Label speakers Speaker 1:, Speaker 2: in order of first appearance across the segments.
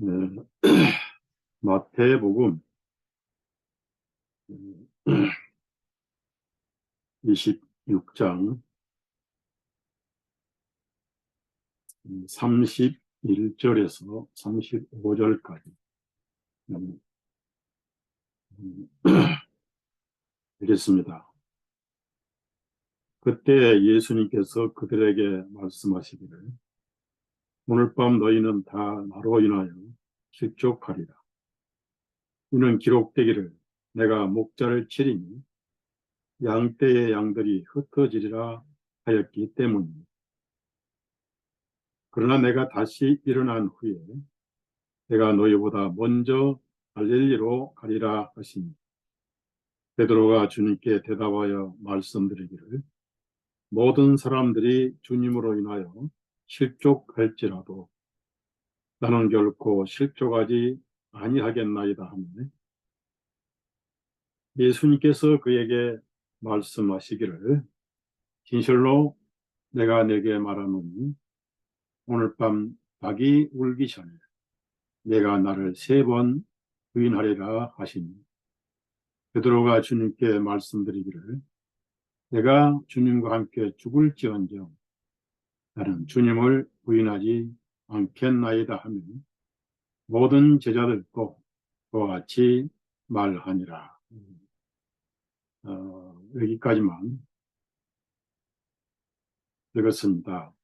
Speaker 1: 네, 마태복음 26장 31절에서 35절까지 읽겠습니다. 그때 예수님께서 그들에게 말씀하시기를, 오늘 밤 너희는 다 나로 인하여 실족하리라. 이는 기록되기를, 내가 목자를 치리니 양떼의 양들이 흩어지리라 하였기 때문이니. 그러나 내가 다시 일어난 후에 내가 너희보다 먼저 갈릴리로 가리라 하시니, 베드로가 주님께 대답하여 말씀드리기를, 모든 사람들이 주님으로 인하여 실족할지라도 나는 결코 실족하지 아니하겠나이다 하며, 예수님께서 그에게 말씀하시기를, 진실로 내가 네게 말하노니 오늘 밤 닭이 울기 전에 내가 나를 3번 부인하리라 하시니, 베드로가 주님께 말씀드리기를, 내가 주님과 함께 죽을지언정 나는 주님을 부인하지 않겠나이다 하며 모든 제자들도 그와 같이 말하니라. 여기까지만 읽었습니다.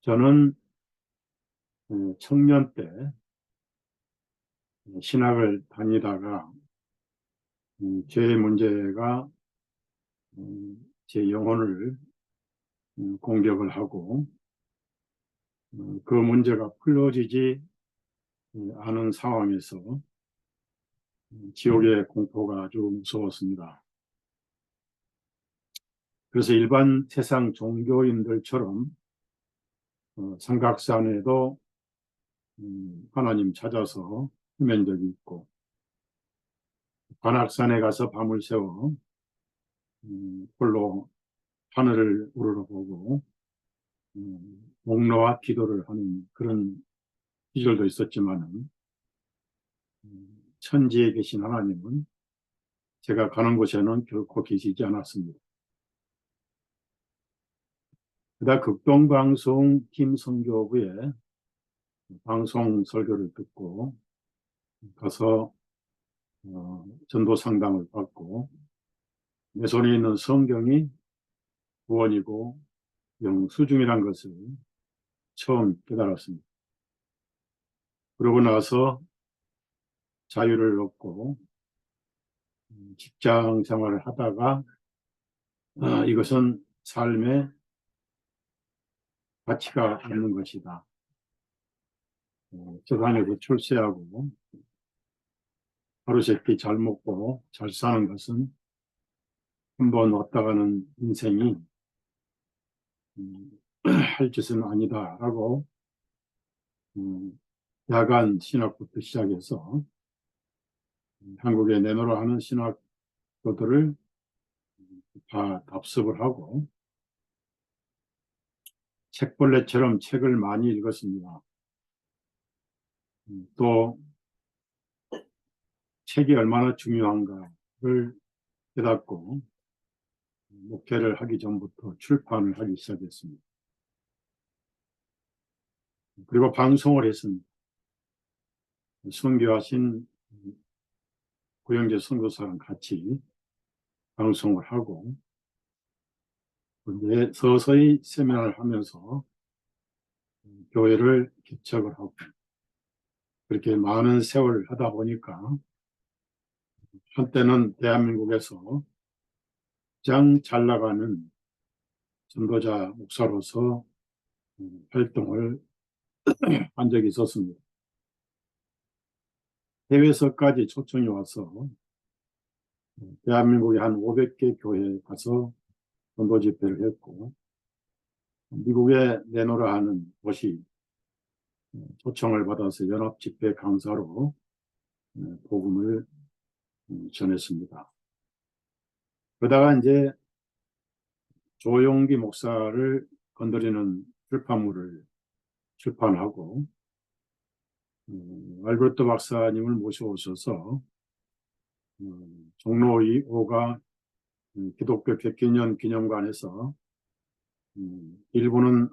Speaker 1: 저는 청년 때 신학을 다니다가 죄의 문제가 제 영혼을 공격을 하고 그 문제가 풀어지지 않은 상황에서 지옥의 공포가 아주 무서웠습니다. 그래서 일반 세상 종교인들처럼 삼각산에도 하나님 찾아서 헤맨 적이 있고, 관악산에 가서 밤을 새워 홀로 하늘을 우러러보고 목놓아 기도를 하는 그런 시절도 있었지만은, 천지에 계신 하나님은 제가 가는 곳에는 결코 계시지 않았습니다. 그다 극동방송 김선교부에 방송 설교를 듣고 가서 전도 상담을 받고, 내 손에 있는 성경이 구원이고 영수증이란 것을 처음 깨달았습니다. 그러고 나서 자유를 얻고 직장 생활을 하다가 이것은 삶의 가치가 없는 것이다. 세상에서 출세하고 하루세끼 잘 먹고 잘 사는 것은 한번 왔다 가는 인생이 할 짓은 아니다라고 야간 신학부터 시작해서 한국에 내놓으라 하는 신학교들을 다 답습을 하고 책벌레처럼 책을 많이 읽었습니다. 또 책이 얼마나 중요한가를 깨닫고 목회를 하기 전부터 출판을 하기 시작했습니다. 그리고 방송을 했습니다. 선교하신 구영재 선교사랑 같이 방송을 하고, 이제 서서히 세미나를 하면서 교회를 개척을 하고, 그렇게 많은 세월을 하다 보니까 한때는 대한민국에서 가장 잘 나가는 전도자 목사로서 활동을 한 적이 있었습니다. 해외에서까지 초청이 와서 대한민국의 한 500개 교회에 가서 전도 집회를 했고, 미국에 내노라 하는 곳이 초청을 받아서 연합 집회 강사로 복음을 전했습니다. 그러다가 이제 조용기 목사를 건드리는 출판물을 출판하고 알베르토 박사님을 모셔오셔서 종로 5가 기독교 백기년 기념관에서 일부는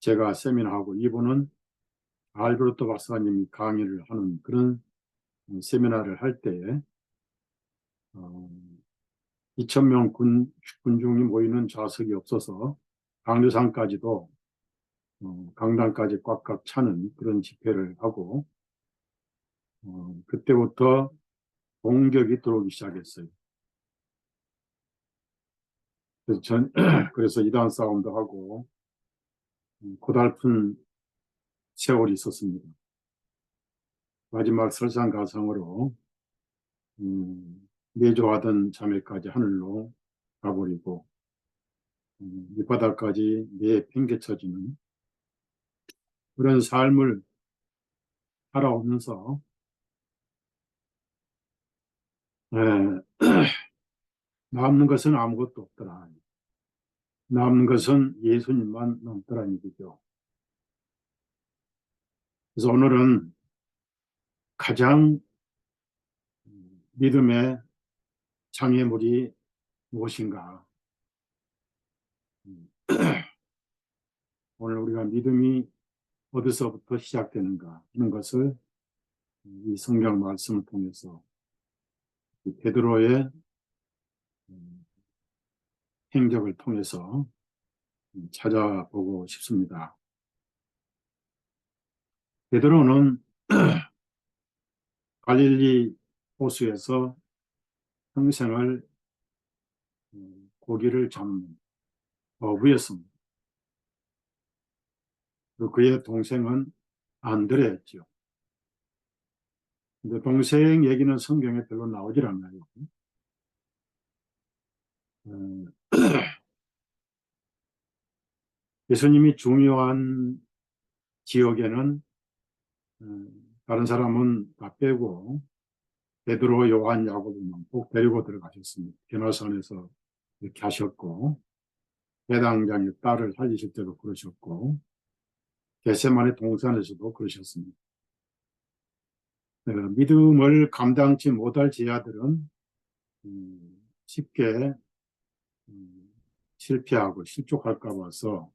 Speaker 1: 제가 세미나하고 2부는 알베르토 박사님이 강의를 하는 그런 세미나를 할 때에 2,000명 군중이 모이는 좌석이 없어서 강류상까지도 강당까지 꽉꽉 차는 그런 집회를 하고 그때부터 공격이 들어오기 시작했어요. 그래서 이단 싸움도 하고 고달픈 세월이 있었습니다. 마지막 설상가상으로 내조하던 자매까지 하늘로 가버리고 밑바닥까지 내팽개쳐지는 그런 삶을 살아오면서 남는 것은 아무것도 없더라. 남는 것은 예수님만 남더라는 얘기죠. 그래서 오늘은 가장 믿음의 장애물이 무엇인가? 오늘 우리가 믿음이 어디서부터 시작되는가 하는 것을 이 성경 말씀을 통해서 베드로의 행적을 통해서 찾아보고 싶습니다. 베드로는 갈릴리 호수에서 평생을 고기를 잡는 어부였습니다. 그리고 그의 동생은 안드레였죠. 근데 동생 얘기는 성경에 별로 나오질 않아요. 예수님이 중요한 지역에는 다른 사람은 다 빼고 베드로, 요한, 야고보만 꼭 데리고 들어가셨습니다. 게나선에서 이렇게 하셨고 배당장의 딸을 살리실 때도 그러셨고 겟세마네 동산에서도 그러셨습니다. 믿음을 감당치 못할 제자들은 쉽게 실패하고 실족할까 봐서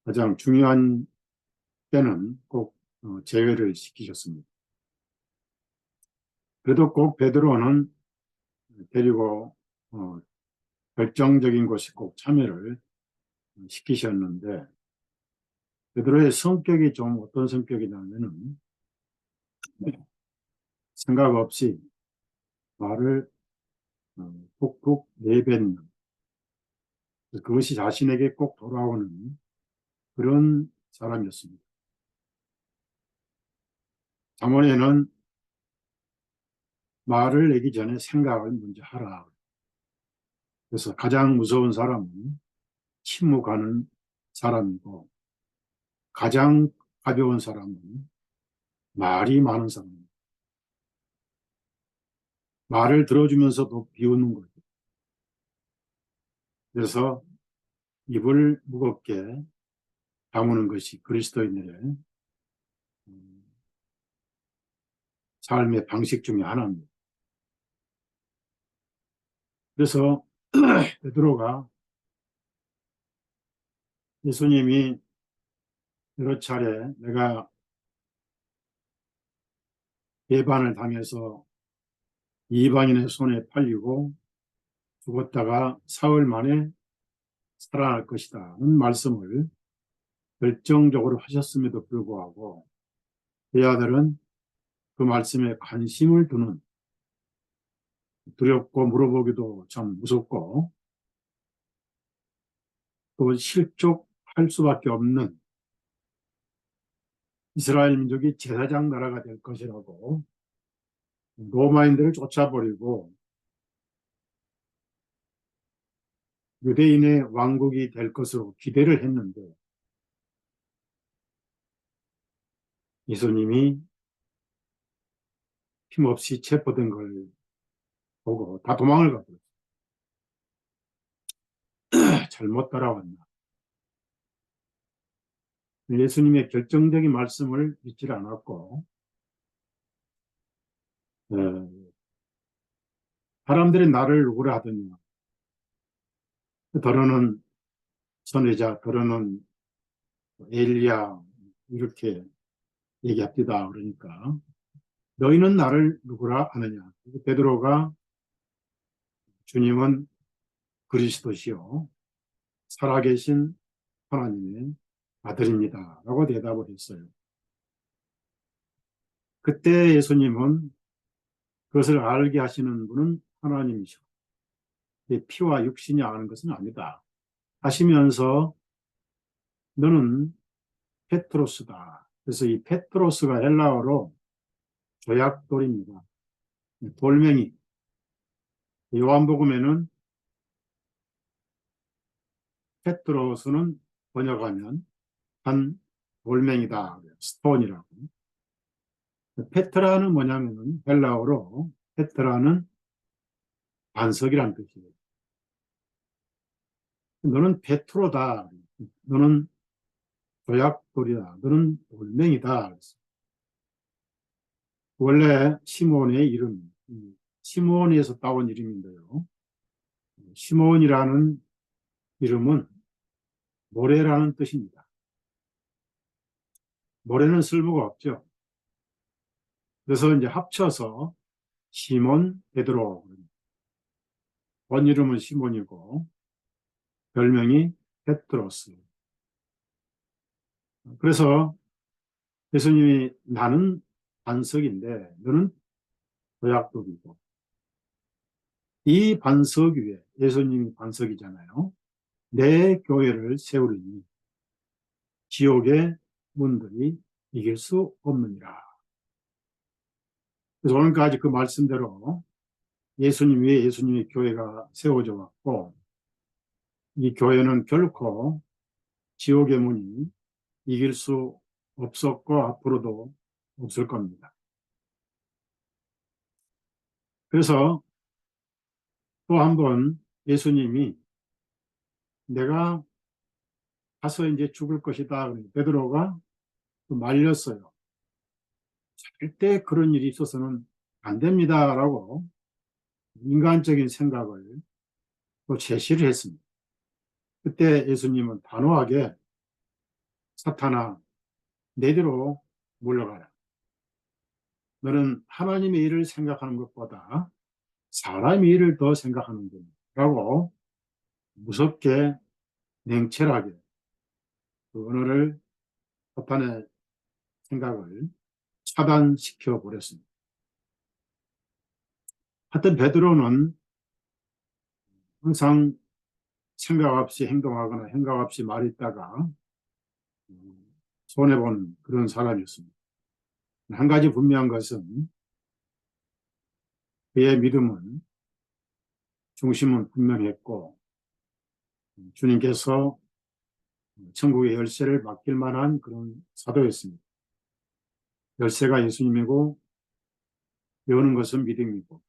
Speaker 1: 가장 중요한 때는 꼭 제외를 시키셨습니다. 그래도 꼭 베드로는 데리고 결정적인 곳에 꼭 참여를 시키셨는데 베드로의 성격이 좀 어떤 성격이냐면은 생각 없이 말을 푹푹 내뱉는 그것이 자신에게 꼭 돌아오는 그런 사람이었습니다. 잠언에는 말을 내기 전에 생각을 먼저 하라. 그래서 가장 무서운 사람은 침묵하는 사람이고 가장 가벼운 사람은 말이 많은 사람입니다. 말을 들어주면서도 비웃는 거죠. 그래서 입을 무겁게 다무는 것이 그리스도인들의 삶의 방식 중에 하나입니다. 그래서 베드로가 예수님이 여러 차례 내가 배반을 당해서 이방인의 손에 팔리고 죽었다가 사흘 만에 살아날 것이다 는 말씀을 결정적으로 하셨음에도 불구하고 제자들은 그 말씀에 관심을 두는 두렵고 물어보기도 참 무섭고 또 실족할 수밖에 없는 이스라엘 민족이 제사장 나라가 될 것이라고 로마인들을 쫓아버리고 유대인의 왕국이 될 것으로 기대를 했는데 예수님이 힘없이 체포된 걸 보고 다 도망을 가버렸어요. 잘못 따라왔나. 예수님의 결정적인 말씀을 믿지 않았고 사람들이 나를 누구라 하더니 더러는 선지자, 더러는 엘리야 이렇게 얘기합니다. 그러니까 너희는 나를 누구라 하느냐. 베드로가 주님은 그리스도시요 살아계신 하나님의 아들입니다. 라고 대답을 했어요. 그때 예수님은 그것을 알게 하시는 분은 하나님이시고 피와 육신이 아는 것은 아니다 하시면서 너는 페트로스다. 그래서 이 페트로스가 헬라어로 조약돌입니다. 돌멩이. 요한복음에는 페트로스는 번역하면 한 돌멩이다. 스톤이라고. 페트라는 뭐냐면은 헬라어로 페트라는 반석이라는 뜻이에요. 너는 페트로다. 너는 조약돌이다. 너는 돌멩이다. 원래 시몬의 이름, 시몬에서 따온 이름인데요. 시몬이라는 이름은 모래라는 뜻입니다. 모래는 쓸모가 없죠. 그래서 이제 합쳐서 시몬 베드로. 본 이름은 시몬이고 별명이 페트로스. 그래서 예수님이 나는 반석인데 너는 도약돌이고 이 반석 위에 예수님이 반석이잖아요. 내 교회를 세우리니 지옥의 문들이 이길 수 없느니라. 그래서 오늘까지 그 말씀대로 예수님 위에 예수님의 교회가 세워져 왔고 이 교회는 결코 지옥의 문이 이길 수 없었고 앞으로도 없을 겁니다. 그래서 또 한 번 예수님이 내가 가서 이제 죽을 것이다. 베드로가 말렸어요. 절대 그런 일이 있어서는 안 됩니다라고 인간적인 생각을 또 제시를 했습니다. 그때 예수님은 단호하게 사탄아 내대로 물러가라. 너는 하나님의 일을 생각하는 것보다 사람의 일을 더 생각하는구나라고 무섭게 냉철하게 그 언어를 사탄의 생각을 차단시켜 버렸습니다. 하여튼 베드로는 항상 생각 없이 행동하거나 행각 없이 말했다가 손해본 그런 사람이었습니다. 한 가지 분명한 것은 그의 믿음은 중심은 분명했고 주님께서 천국의 열쇠를 맡길 만한 그런 사도였습니다. 열쇠가 예수님이고 여는 것은 믿음이고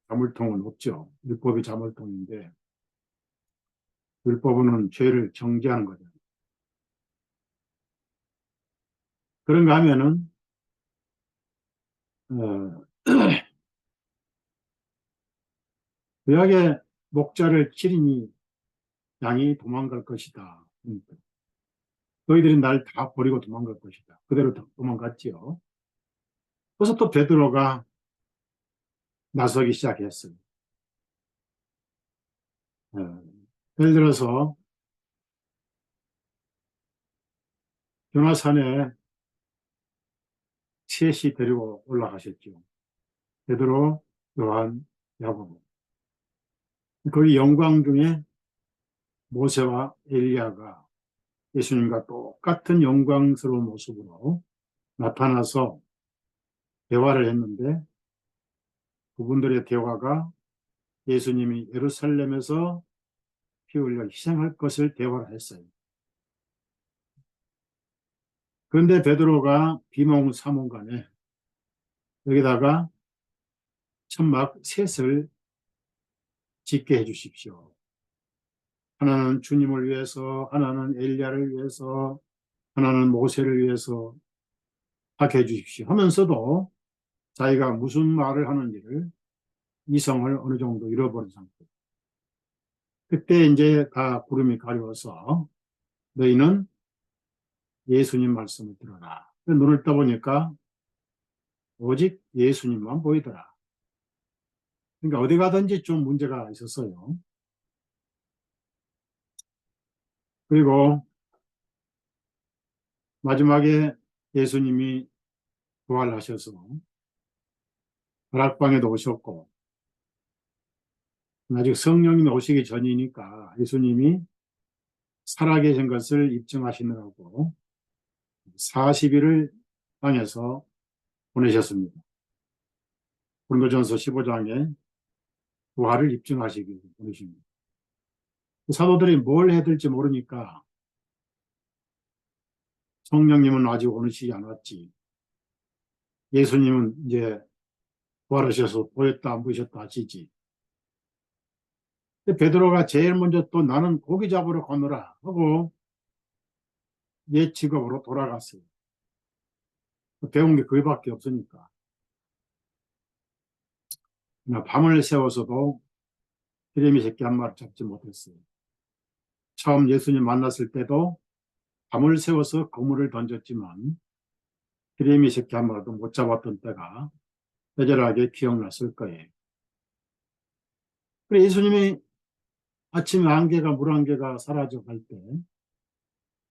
Speaker 1: 자물통은 없죠. 율법이 자물통인데 율법은 죄를 정죄하는 거죠. 그런가 하면은 구약의 목자를 치리니 양이 도망갈 것이다. 너희들이 날 다 버리고 도망갈 것이다. 그대로 도망갔지요. 그래서 또 베드로가 나서기 시작했어요. 예를 들어서 변화산에 셋이 데리고 올라가셨죠. 베드로, 요한, 야고보. 거기 영광 중에 모세와 엘리야가 예수님과 똑같은 영광스러운 모습으로 나타나서 대화를 했는데 그분들의 대화가 예수님이 예루살렘에서 피 흘려 희생할 것을 대화를 했어요. 그런데 베드로가 비몽사몽간에 여기다가 천막 셋을 짓게 해주십시오. 하나는 주님을 위해서, 하나는 엘리야를 위해서, 하나는 모세를 위해서 하게 해주십시오 하면서도 자기가 무슨 말을 하는지를 이성을 어느 정도 잃어버린 상태. 그때 이제 다 구름이 가려워서 너희는 예수님 말씀을 들어라. 눈을 떠보니까 오직 예수님만 보이더라. 그러니까 어디 가든지 좀 문제가 있었어요. 그리고 마지막에 예수님이 부활하셔서 다락방에도 오셨고, 아직 성령님이 오시기 전이니까 예수님이 살아계신 것을 입증하시느라고 40일을 땅에서 보내셨습니다. 고린도전서 15장에 부활을 입증하시기 위해 보내십니다. 사도들이 뭘 해야 될지 모르니까 성령님은 아직 오시지 않았지. 예수님은 이제 부활하셔서 보였다 안 보이셨다 하시지. 베드로가 제일 먼저 또 나는 고기 잡으러 가노라 하고 옛 직업으로 돌아갔어요. 배운 게 그거밖에 없으니까. 밤을 새워서도 피레미 새끼 한 마리 잡지 못했어요. 처음 예수님 만났을 때도 밤을 새워서 그물을 던졌지만 피레미 새끼 한 마리도 못 잡았던 때가 애절하게 기억났을 거예요. 그래 예수님이 아침에 안개가 물 안개가 사라져 갈 때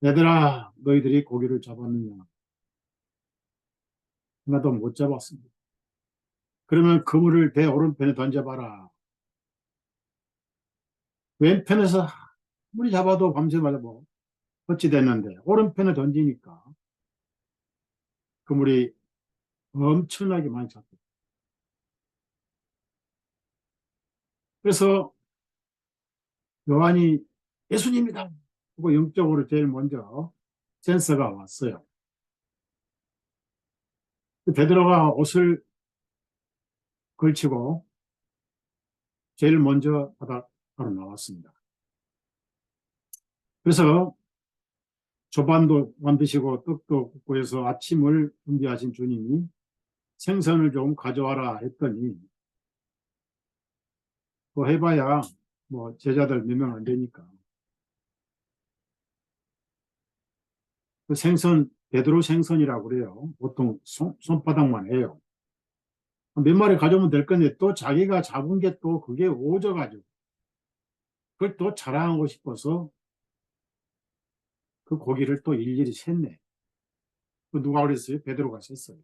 Speaker 1: 얘들아 너희들이 고기를 잡았느냐? 하나도 못 잡았습니다. 그러면 그물을 배 오른편에 던져봐라. 왼편에서 아무리 잡아도 밤새마다 뭐 어찌 됐는데 오른편에 던지니까 그물이 엄청나게 많이 잡혔어요. 그래서 요한이 예수님이다 하고 영적으로 제일 먼저 센서가 왔어요. 베드로가 옷을 걸치고 제일 먼저 바다로 나왔습니다. 그래서 조반도 만드시고 떡도 굽고 해서 아침을 준비하신 주님이 생선을 좀 가져와라 했더니 뭐 해봐야 뭐 제자들 몇 명 안 되니까 그 생선 베드로 생선이라고 그래요. 보통 손바닥만 해요. 몇 마리 가져오면 될 건데 또 자기가 잡은 게 또 그게 오져가지고 그걸 또 자랑하고 싶어서 그 고기를 또 일일이 셌네. 그 누가 그랬어요? 베드로가 셌어요.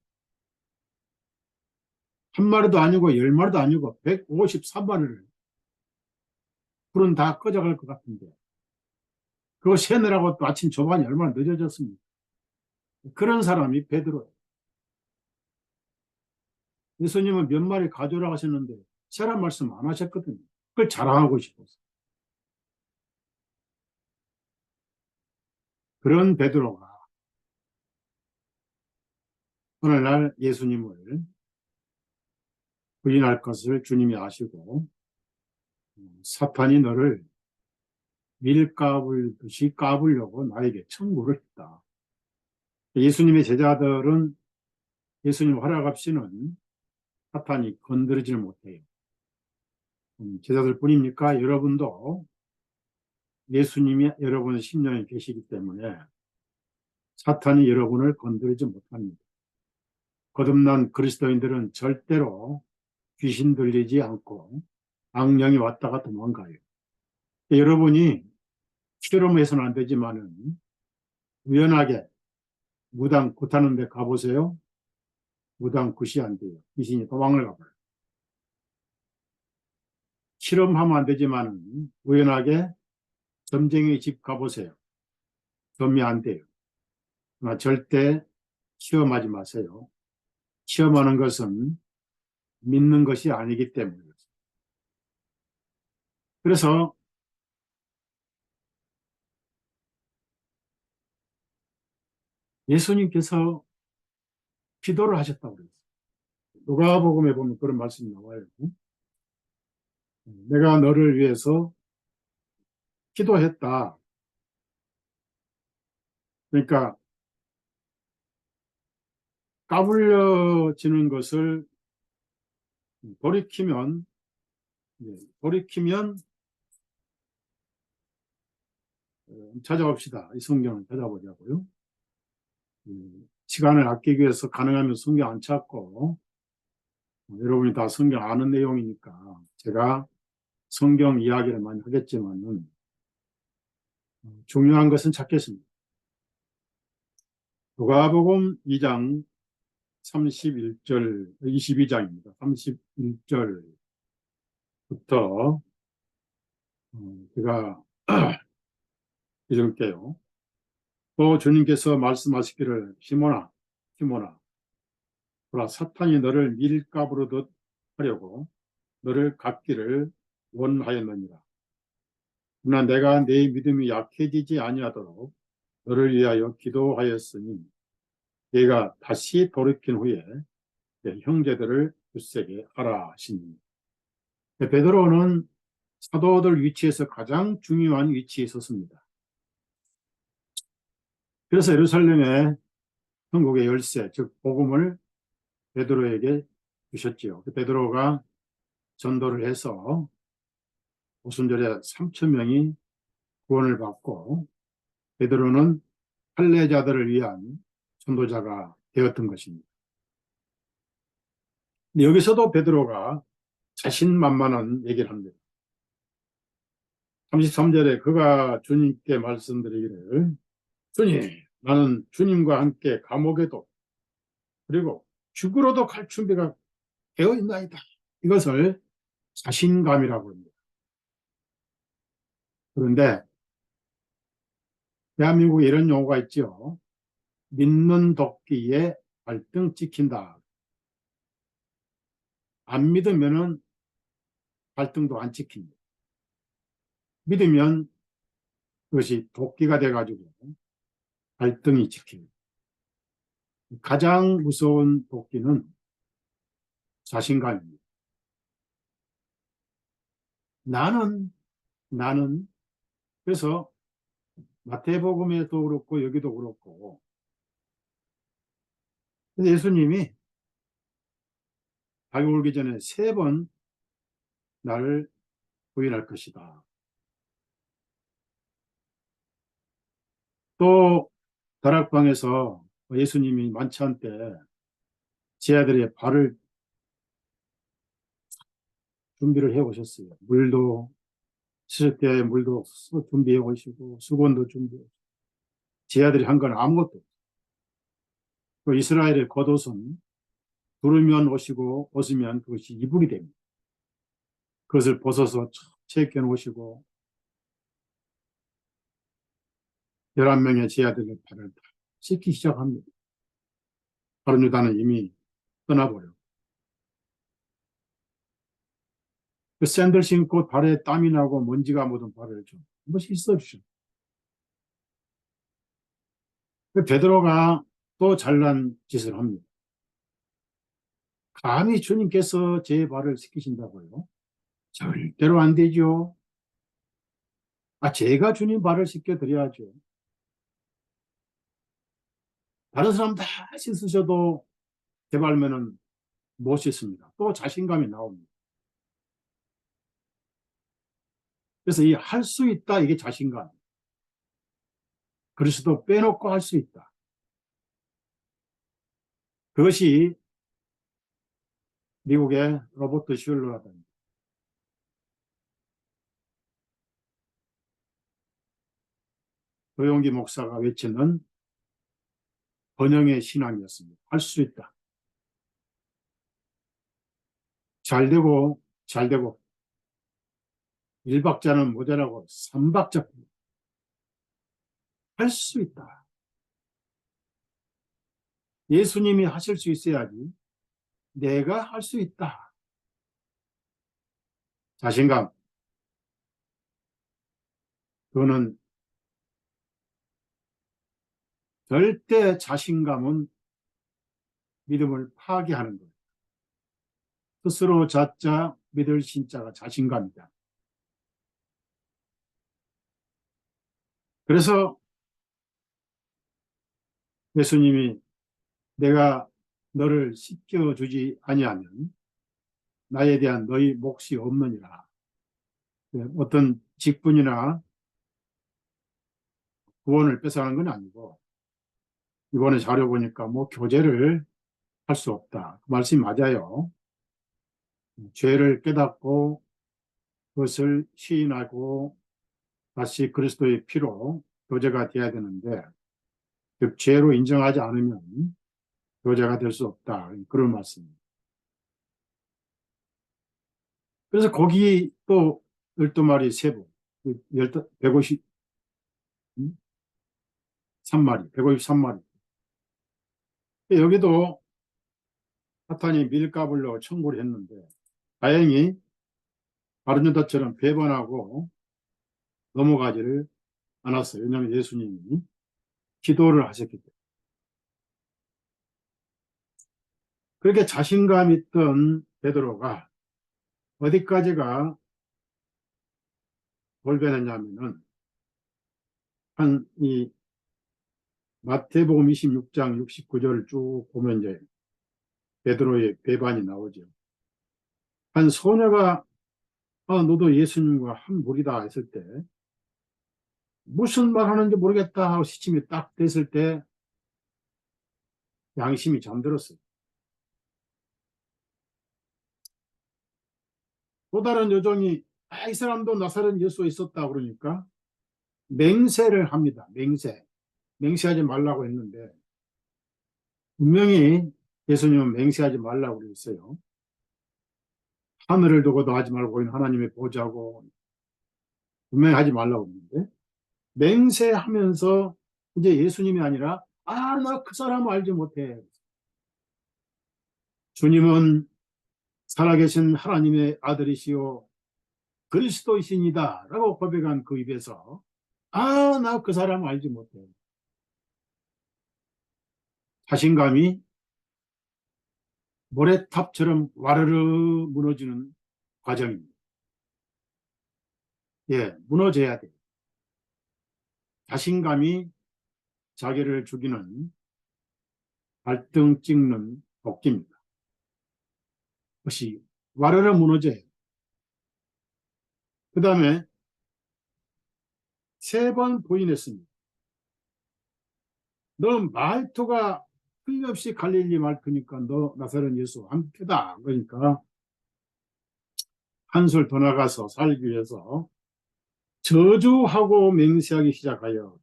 Speaker 1: 한 마리도 아니고 열 마리도 아니고 153마리를 불은 다 꺼져갈 것 같은데 그거 세느라고 또 아침 조반이 얼마나 늦어졌습니까? 그런 사람이 베드로예요. 예수님은 몇 마리 가져오라고 하셨는데 세란 말씀 안 하셨거든요. 그걸 자랑하고 싶어서. 그런 베드로가 오늘날 예수님을 부인할 것을 주님이 아시고 사탄이 너를 밀가불듯이 까불려고 나에게 청구를 했다. 예수님의 제자들은 예수님 허락 없이는 사탄이 건드리지를 못해요. 제자들 뿐입니까? 여러분도 예수님이 여러분의 심령에 계시기 때문에 사탄이 여러분을 건드리지 못합니다. 거듭난 그리스도인들은 절대로 귀신 들리지 않고 악령이 왔다가 도망가요. 여러분이 실험해서는 안 되지만은 우연하게 무당 굿하는 데 가보세요. 무당 굿이 안 돼요. 귀신이 도망을 가버려요. 실험하면 안 되지만은 우연하게 점쟁이 집 가보세요. 점이 안 돼요. 그러나 절대 시험하지 마세요. 시험하는 것은 믿는 것이 아니기 때문이에요. 그래서 예수님께서 기도를 하셨다고 그랬어요. 누가복음에 보면 그런 말씀이 나와요. 내가 너를 위해서 기도했다. 그러니까 까불려지는 것을 돌이키면, 돌이키면 찾아봅시다. 이 성경을 찾아보자고요. 시간을 아끼기 위해서 가능하면 성경 안 찾고, 여러분이 다 성경 아는 내용이니까 제가 성경 이야기를 많이 하겠지만은 중요한 것은 찾겠습니다. 누가복음 2장 31절, 22장입니다. 31절부터 제가 읽을게요. 또 주님께서 말씀하시기를 시몬아, 시몬아, 보라 사탄이 너를 밀가부르듯 하려고 너를 갖기를 원하였느니라. 그러나 내가 네 믿음이 약해지지 아니하도록 너를 위하여 기도하였으니 네가 다시 돌이킨 후에 내 형제들을 굳세게 하라 하시니. 베드로는 사도들 위치에서 가장 중요한 위치에 있었습니다. 그래서 예루살렘에 천국의 열쇠, 즉 복음을 베드로에게 주셨지요. 베드로가 전도를 해서 오순절에 3천 명이 구원을 받고 베드로는 할례자들을 위한 전도자가 되었던 것입니다. 근데 여기서도 베드로가 자신만만한 얘기를 합니다. 33절에 그가 주님께 말씀드리기를 주님, 나는 주님과 함께 감옥에도 그리고 죽으러도 갈 준비가 되어 있나이다. 이것을 자신감이라고 합니다. 그런데 대한민국에 이런 용어가 있죠. 믿는 도끼에 발등 찍힌다. 안 믿으면은 발등도 안 찍힙니다. 믿으면 그것이 도끼가 돼가지고 발등이 찍힙니다. 가장 무서운 도끼는 자신감입니다. 나는 그래서 마태복음에도 그렇고 여기도 그렇고 예수님이 자기 오기 전에 3번 나를 부인할 것이다. 또 다락방에서 예수님이 만찬 때 제 아들의 발을 준비를 해 오셨어요. 물도 씻을 때 물도 준비해 오시고 수건도 준비해 오시고 제 아들이 한 건 아무것도 없어요. 그 이스라엘의 겉옷은 두르면 옷이고 벗으면 그것이 이불이 됩니다. 그것을 벗어서 채껴 놓으시고 11명의 제 아들의 발을 다 씻기 시작합니다. 다른 유다는 이미 떠나버려. 그 샌들 신고 발에 땀이 나고 먼지가 묻은 발을 좀 한 번씩 씻어주죠. 그 베드로가 또 잘난 짓을 합니다. 감히 주님께서 제 발을 씻기신다고요? 절대로 안 되죠. 제가 주님 발을 씻겨드려야죠. 다른 사람 다 씻으셔도 제 발면은 못 씻습니다. 또 자신감이 나옵니다. 그래서 이 할 수 있다, 이게 자신감. 그리스도 빼놓고 할 수 있다. 그것이 미국의 로버트 슐러라든지 조용기 목사가 외치는 번영의 신앙이었습니다. 할 수 있다. 잘 되고 잘 되고 1박자는 모자라고 3박자 할 수 있다. 예수님이 하실 수 있어야지 내가 할 수 있다. 자신감. 그거는 절대 자신감은 믿음을 파괴하는 거예요. 스스로 자자 믿을 신자가 자신감이다. 그래서 예수님이 내가 너를 씻겨주지 아니하면 나에 대한 너희 몫이 없느니라. 어떤 직분이나 구원을 뺏어가는 건 아니고, 이번에 자료 보니까 뭐 교제를 할 수 없다. 그 말씀이 맞아요. 죄를 깨닫고 그것을 시인하고 다시 그리스도의 피로 교제가 돼야 되는데, 그 죄로 인정하지 않으면 교제가 될 수 없다. 그런 말씀입니다. 그래서 거기 또 12마리 세부, 153마리, 153마리. 여기도 사탄이 밀가불로 청구를 했는데, 다행히 다른 유다처럼 배반하고 넘어가지를 않았어요. 왜냐하면 예수님이 기도를 하셨기 때문에. 그렇게 자신감 있던 베드로가 어디까지가 돌변했냐면은, 이 마태복음 26장 69절을 쭉 보면 이제 베드로의 배반이 나오죠. 한 소녀가 너도 예수님과 한 무리다 했을 때 무슨 말 하는지 모르겠다 하고 시침이 딱 됐을 때 양심이 잠들었어요. 또 다른 여종이 이 사람도 나사렛 예수가 있었다 그러니까 맹세를 합니다. 맹세하지 말라고 했는데 분명히 예수님은 맹세하지 말라고 그랬어요. 하늘을 두고도 하지 말고 하나님의 보좌고 분명히 하지 말라고 했는데 맹세하면서 이제 예수님이 아니라 나 그 사람 알지 못해. 주님은 살아계신 하나님의 아들이시오 그리스도이십니다 라고 고백한 그 입에서 나 그 사람 알지 못해. 자신감이 모래탑처럼 와르르 무너지는 과정입니다. 예, 무너져야 돼. 자신감이 자기를 죽이는 발등 찍는 도끼입니다. 그것이 와르르 무너져요. 그 다음에 3번 부인했습니다. 너 말투가 틀림없이 갈릴리 말투니까 너 나사렛 예수 안 패다. 그러니까 한술 더 나가서 살기 위해서 저주하고 맹세하기 시작하여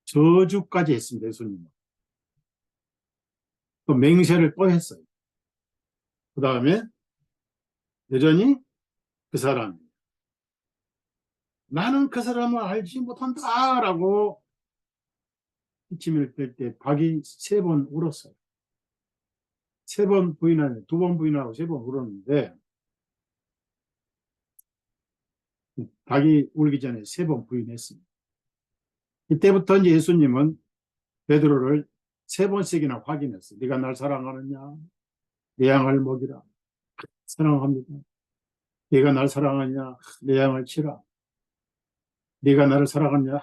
Speaker 1: 저주까지 했습니다. 예수님은. 또 맹세를 또 했어요. 그 다음에 여전히 그 사람, 나는 그 사람을 알지 못한다 라고 기침을 뺄 때 박이 3번 울었어요. 3번 부인하네. 2번 부인하고 3번 울었는데 박이 울기 전에 3번 부인했습니다. 이때부터 이제 예수님은 베드로를 3번씩이나 확인했어요. 네가 날 사랑하느냐? 내 양을 먹이라. 사랑합니다. 네가 날 사랑하느냐? 내 양을 치라. 네가 나를 사랑하느냐?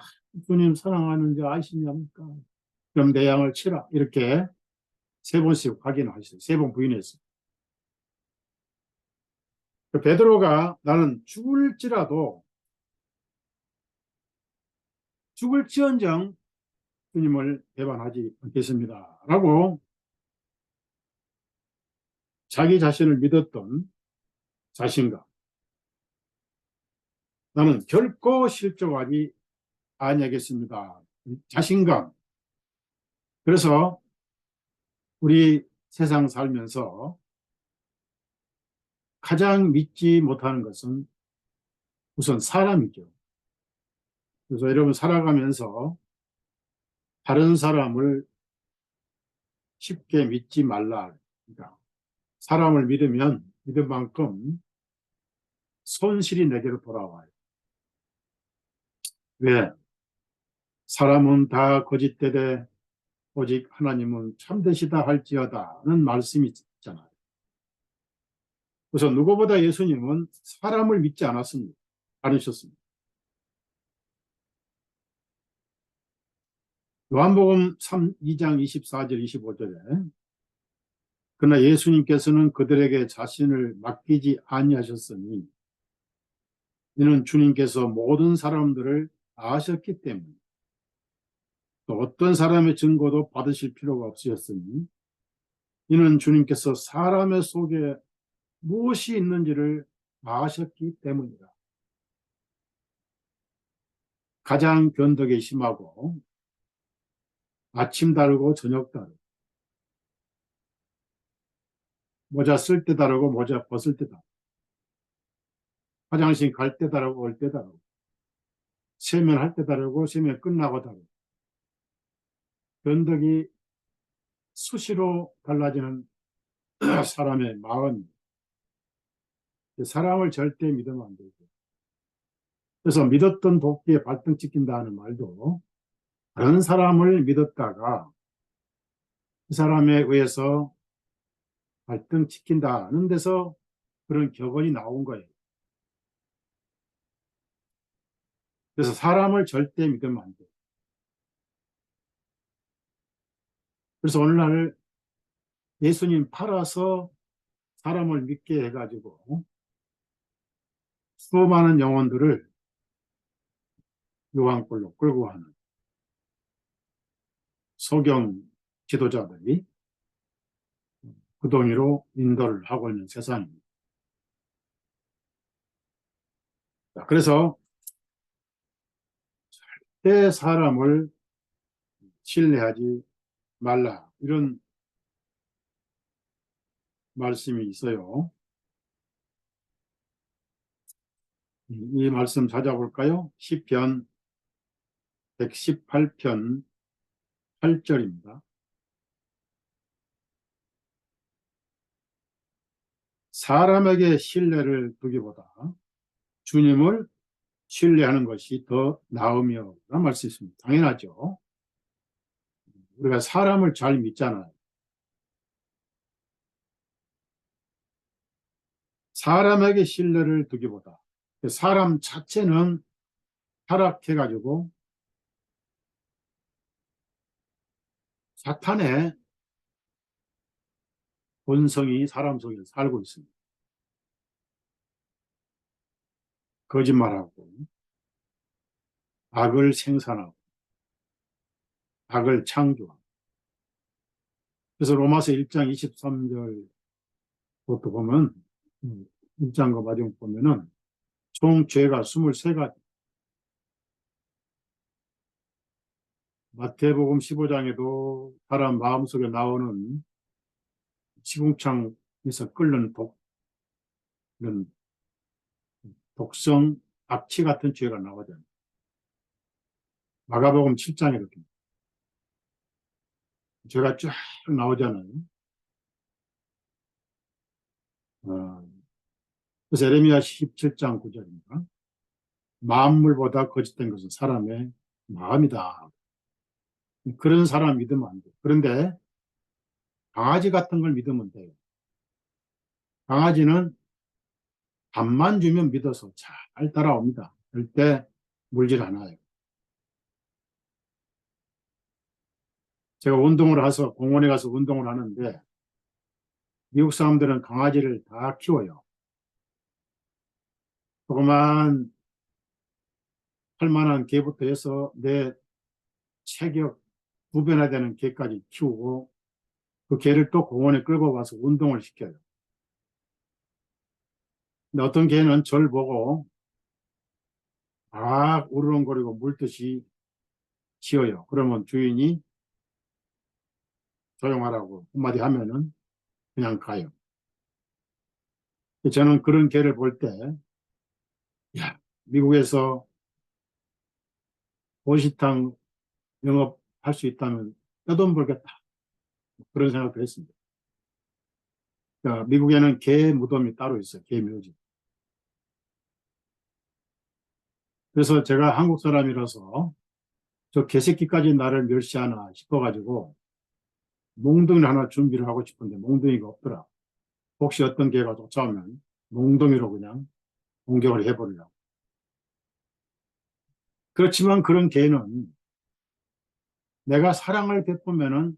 Speaker 1: 주님 사랑하는지 아시냐니까? 그럼 내 양을 치라. 이렇게 3번씩 확인하셨어요. 3번 부인했어요. 베드로가 나는 죽을지언정 주님을 배반하지 않겠습니다. 라고 자기 자신을 믿었던 자신감. 나는 결코 실족하지 아니하겠습니다. 자신감. 그래서 우리 세상 살면서 가장 믿지 못하는 것은 우선 사람이죠. 그래서 여러분 살아가면서 다른 사람을 쉽게 믿지 말라. 그러니까 사람을 믿으면 믿은 만큼 손실이 내게로 돌아와요. 왜? 사람은 다 거짓되되 오직 하나님은 참되시다 할지어다는 말씀이 있잖아요. 그래서 누구보다 예수님은 사람을 믿지 않았습니다. 않으셨습니다. 요한복음 2장 24절 25절에 그러나 예수님께서는 그들에게 자신을 맡기지 아니하셨으니 이는 주님께서 모든 사람들을 아셨기 때문에 또 어떤 사람의 증거도 받으실 필요가 없으셨으니 이는 주님께서 사람의 속에 무엇이 있는지를 아셨기 때문이다. 가장 변덕이 심하고 아침 다르고 저녁 다르고 모자 쓸 때 다르고 모자 벗을 때 다르고 화장실 갈 때 다르고 올 때 다르고 세면할 때 다르고 세면 끝나고 다르고 변덕이 수시로 달라지는 사람의 마음. 사람을 절대 믿으면 안 되고 그래서 믿었던 도끼에 발등 찍힌다 하는 말도 다른 사람을 믿었다가 그 사람에 의해서 발등 찍힌다는 데서 그런 격언이 나온 거예요. 그래서 사람을 절대 믿으면 안 돼요. 그래서 오늘날 예수님 팔아서 사람을 믿게 해가지고 수많은 영혼들을 요한꼴로 끌고 가는 소경 지도자들이 그 동의로 인도를 하고 있는 세상입니다. 그래서 절대 사람을 신뢰하지 말라 이런 말씀이 있어요. 이 말씀 찾아볼까요? 시편 118편 8절입니다. 사람에게 신뢰를 두기보다 주님을 신뢰하는 것이 더 나으며 라는 말씀이 있습니다. 당연하죠. 우리가 사람을 잘 믿잖아요. 사람에게 신뢰를 두기보다 사람 자체는 타락해가지고 사탄의 본성이 사람 속에 살고 있습니다. 거짓말하고 악을 생산하고 악을 창조하고 그래서 로마서 1장 23절부터 보면 1장과 마지막 보면은 총 죄가 23가지 마태복음 15장에도 사람 마음속에 나오는 시궁창에서 끓는 이런 독성, 악취 같은 죄가 나오잖아요. 마가복음 7장에 이렇게 죄가 쫙 나오잖아요. 어, 그래서 에레미야 17장 9절입니다. 만물보다 거짓된 것은 사람의 마음이다. 그런 사람 믿으면 안 돼요. 그런데 강아지 같은 걸 믿으면 돼요. 강아지는 밥만 주면 믿어서 잘 따라옵니다. 절대 물질 않아요. 제가 운동을 해서 공원에 가서 운동을 하는데 미국 사람들은 강아지를 다 키워요. 조그만 할만한 개부터 해서 내 체격 2배나 되는 개까지 키우고 그 개를 또 공원에 끌고 가서 운동을 시켜요. 근데 어떤 개는 절 보고 막 우르렁거리고 물듯이 짖어요. 그러면 주인이 조용하라고 한마디 하면은 그냥 가요. 저는 그런 개를 볼 때, 야, 미국에서 보시탕 영업할 수 있다면 떼돈 벌겠다. 그런 생각도 했습니다. 그러니까 미국에는 개 무덤이 따로 있어요. 개 묘지. 그래서 제가 한국 사람이라서 저 개새끼까지 나를 멸시하나 싶어가지고 몽둥이를 하나 준비를 하고 싶은데 몽둥이가 없더라. 혹시 어떤 개가 쫓아오면 몽둥이로 그냥 공격을 해버리려고. 그렇지만 그런 개는 내가 사랑을 베푸면은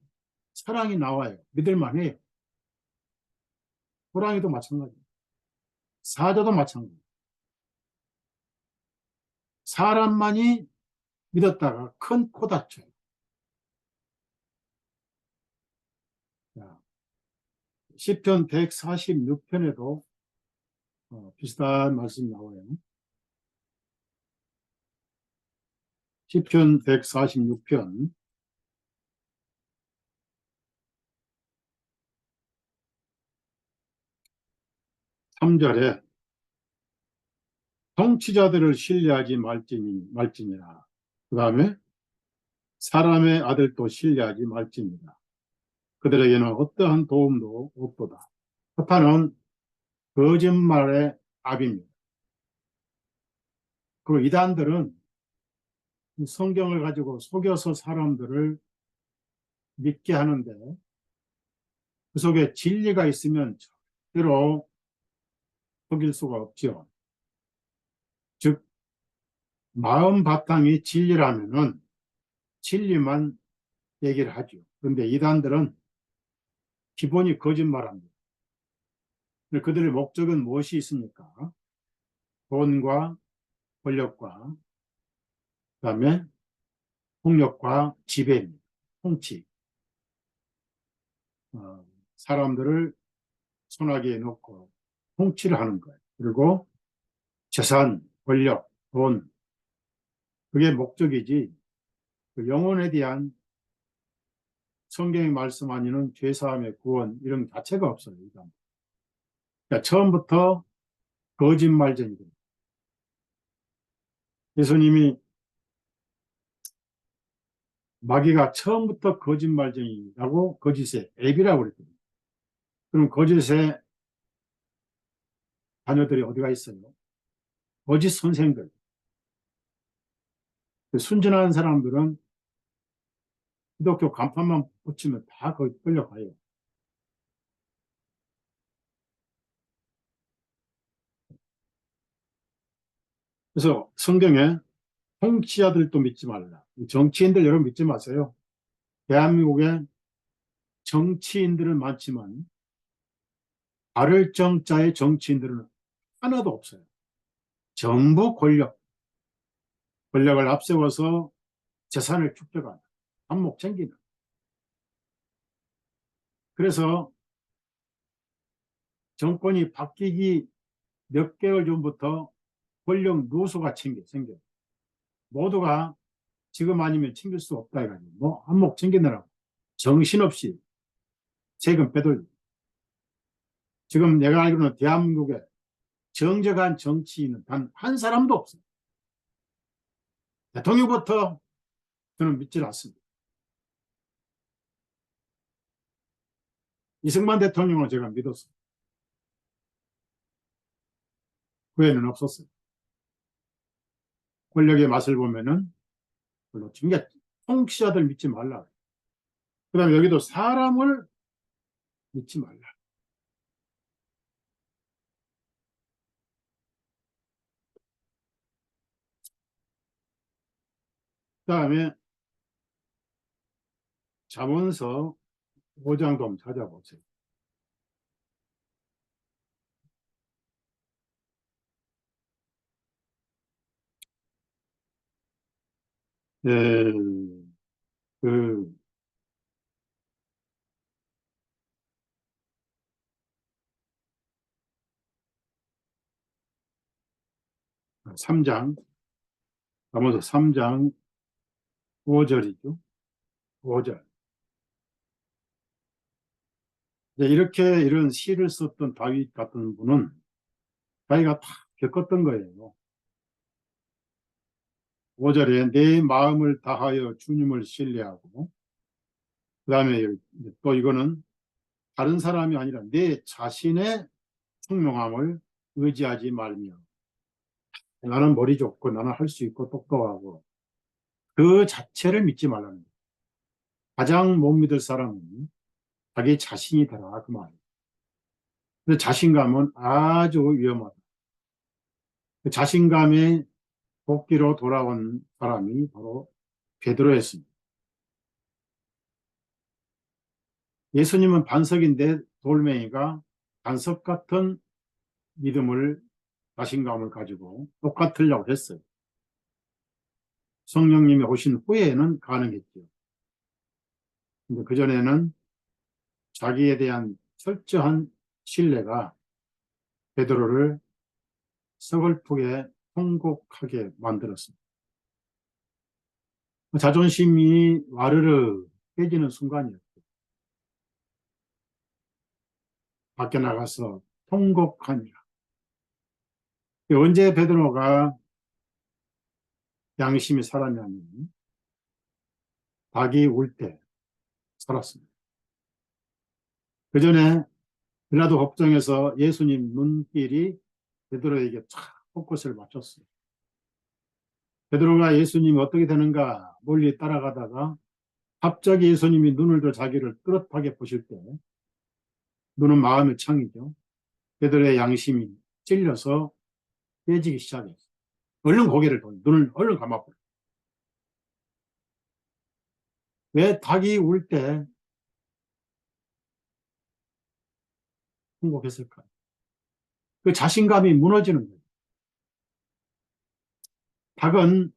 Speaker 1: 사랑이 나와요. 믿을만 해요. 호랑이도 마찬가지예요. 사자도 마찬가지예요. 사람만이 믿었다가 큰 코 다쳐요. 시편 146편에도 비슷한 말씀이 나와요. 시편 146편 3절에 통치자들을 신뢰하지 말지니라. 그 다음에 사람의 아들도 신뢰하지 말지니라. 그들에게는 어떠한 도움도 없도다. 사탄은 거짓말의 압입니다. 그 이단들은 성경을 가지고 속여서 사람들을 믿게 하는데 그 속에 진리가 있으면 절대로 속일 수가 없죠. 즉 마음 바탕이 진리라면은 진리만 얘기를 하죠. 그런데 이단들은 기본이 거짓말합니다. 그들의 목적은 무엇이 있습니까? 돈과 권력과 그다음에 폭력과 지배입니다. 통치. 사람들을 손아귀에 넣고 통치를 하는 거예요. 그리고 재산, 권력, 돈 그게 목적이지 그 영혼에 대한 성경이 말씀하는 죄사함의 구원 이런 자체가 없어요. 그러니까 처음부터 거짓말쟁이들. 예수님이 마귀가 처음부터 거짓말쟁이라고 거짓의 앱이라고 그랬거든요. 그럼 거짓의 자녀들이 어디가 있어요? 거짓 선생들. 순전한 사람들은 기독교 간판만 붙이면 다 거기 끌려가요. 그래서 성경에 통치자들도 믿지 말라. 정치인들 여러분 믿지 마세요. 대한민국에 정치인들은 많지만 바를 정자의 정치인들은 하나도 없어요. 전부 권력을 앞세워서 재산을 축적하는, 한몫 챙기는. 그래서 정권이 바뀌기 몇 개월 전부터 권력 누수가 생겨요. 모두가 지금 아니면 챙길 수 없다 해가지고 뭐 한몫 챙기느라고 정신없이 세금 빼돌리고. 지금 내가 알기로는 대한민국에 정직한 정치인은 단 한 사람도 없어요. 대통령부터 저는 믿질 않습니다. 이승만 대통령은 제가 믿었어요. 그 외에는 없었어요. 권력의 맛을 보면은 별로 그러니까 통치자들 믿지 말라. 그 다음에 여기도 사람을 믿지 말라. 그 다음에 잠언서 5장 좀 찾아보세요. 예, 그 3장, 잠언서 3장 5절이죠. 5절. 이렇게 이런 시를 썼던 다윗 같은 분은 자기가 다 겪었던 거예요. 5절에 내 마음을 다하여 주님을 신뢰하고 그 다음에 또 이거는 다른 사람이 아니라 내 자신의 총명함을 의지하지 말며 나는 머리 좋고 나는 할 수 있고 똑똑하고 그 자체를 믿지 말라는 거예요. 가장 못 믿을 사람은 자기 자신이더라 그 말이에요. 근데 자신감은 아주 위험하다. 그 자신감의 도끼로 돌아온 사람이 바로 베드로였습니다. 예수님은 반석인데 돌멩이가 반석 같은 믿음을, 자신감을 가지고 똑같으려고 했어요. 성령님이 오신 후에는 가능했죠. 근데 그전에는 자기에 대한 철저한 신뢰가 베드로를 서글프게 통곡하게 만들었습니다. 자존심이 와르르 깨지는 순간이었죠. 밖에 나가서 통곡하니라. 언제 베드로가 양심이 살았냐면 닭이 울 때 살았습니다. 그 전에 빌라도 법정에서 예수님 눈길이 베드로에게 촥 포커스를 맞췄어요. 베드로가 예수님이 어떻게 되는가 멀리 따라가다가 갑자기 예수님이 눈을 들어 자기를 뚜렷하게 보실 때 눈은 마음의 창이죠. 베드로의 양심이 찔려서 깨지기 시작했어요. 얼른 고개를 돌려 눈을 얼른 감아버려. 왜 닭이 울 때 통곡했을까요? 그 자신감이 무너지는 거예요. 닭은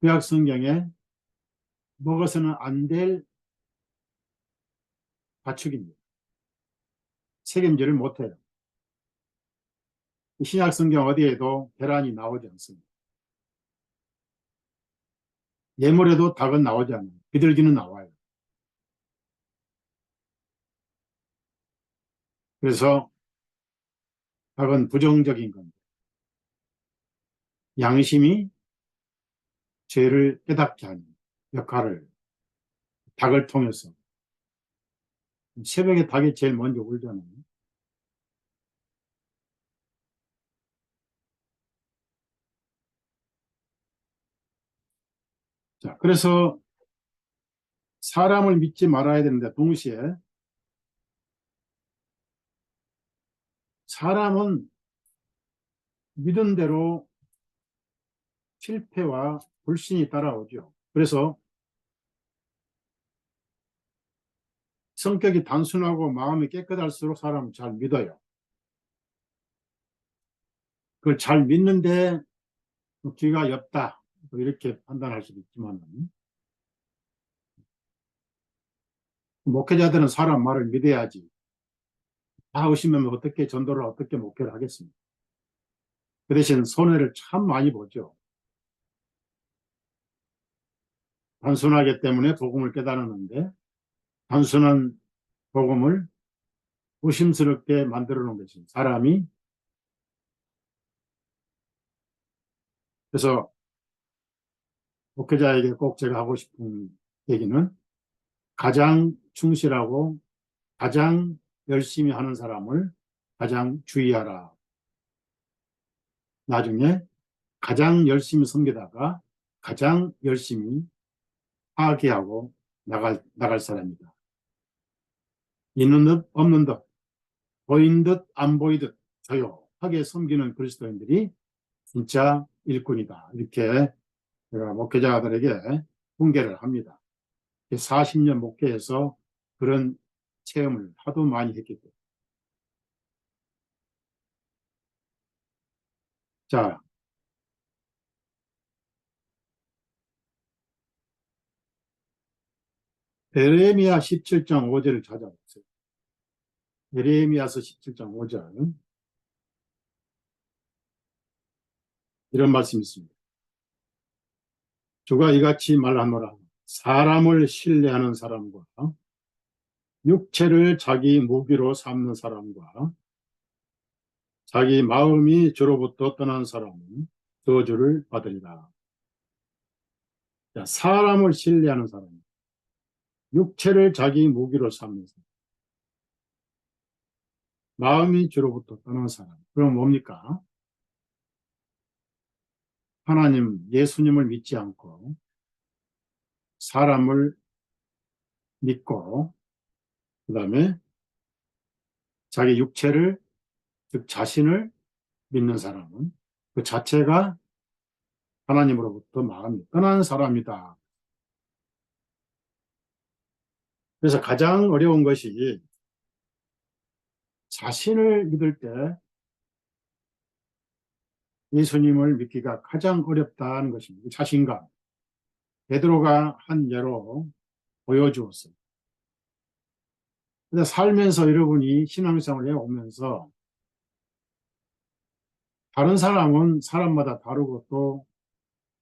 Speaker 1: 구약 성경에 먹어서는 안 될 가축입니다. 책임지를 못해요. 신약 성경 어디에도 계란이 나오지 않습니다. 예물에도 닭은 나오지 않아요. 비둘기는 나와요. 그래서 닭은 부정적인 겁니다. 양심이 죄를 깨닫게 하는 역할을 닭을 통해서. 새벽에 닭이 제일 먼저 울잖아요. 자, 그래서 사람을 믿지 말아야 되는데 동시에 사람은 믿은 대로 실패와 불신이 따라오죠. 그래서 성격이 단순하고 마음이 깨끗할수록 사람은 잘 믿어요. 그걸 잘 믿는데 귀가 엽다 이렇게 판단할 수도 있지만 목회자들은 사람 말을 믿어야지. 다 의심하면 어떻게 전도를 어떻게 목회를 하겠습니까? 그 대신 손해를 참 많이 보죠. 단순하기 때문에 복음을 깨달았는데 단순한 복음을 의심스럽게 만들어 놓은 것입니다. 사람이. 그래서 목회자에게 꼭 제가 하고 싶은 얘기는 가장 충실하고 가장 열심히 하는 사람을 가장 주의하라. 나중에 가장 열심히 섬기다가 가장 열심히 파괴하고 나갈 사람이다. 있는 듯 없는 듯 보인 듯 안 보이듯 조용하게 섬기는 그리스도인들이 진짜 일꾼이다. 이렇게 제가 목회자들에게 훈계를 합니다. 40년 목회에서 그런 체험을 하도 많이 했기 때문에. 자, 에레미야 17장 5절을 찾아보세요. 에레미야서 17장 5절. 이런 말씀이 있습니다. 주가 이같이 말하노라. 사람을 신뢰하는 사람과 육체를 자기 무기로 삼는 사람과 자기 마음이 주로부터 떠난 사람은 저주를 받으리라. 자, 사람을 신뢰하는 사람, 육체를 자기 무기로 삼는 사람, 마음이 주로부터 떠난 사람. 그럼 뭡니까? 하나님, 예수님을 믿지 않고 사람을 믿고 그 다음에 자기 육체를, 즉 자신을 믿는 사람은 그 자체가 하나님으로부터 마음이 떠난 사람이다. 그래서 가장 어려운 것이 자신을 믿을 때 예수님을 믿기가 가장 어렵다는 것입니다. 자신감. 베드로가 한 예로 보여주었어요. 근데 살면서 여러분이 신앙생활을 해오면서 다른 사람은 사람마다 다르고 또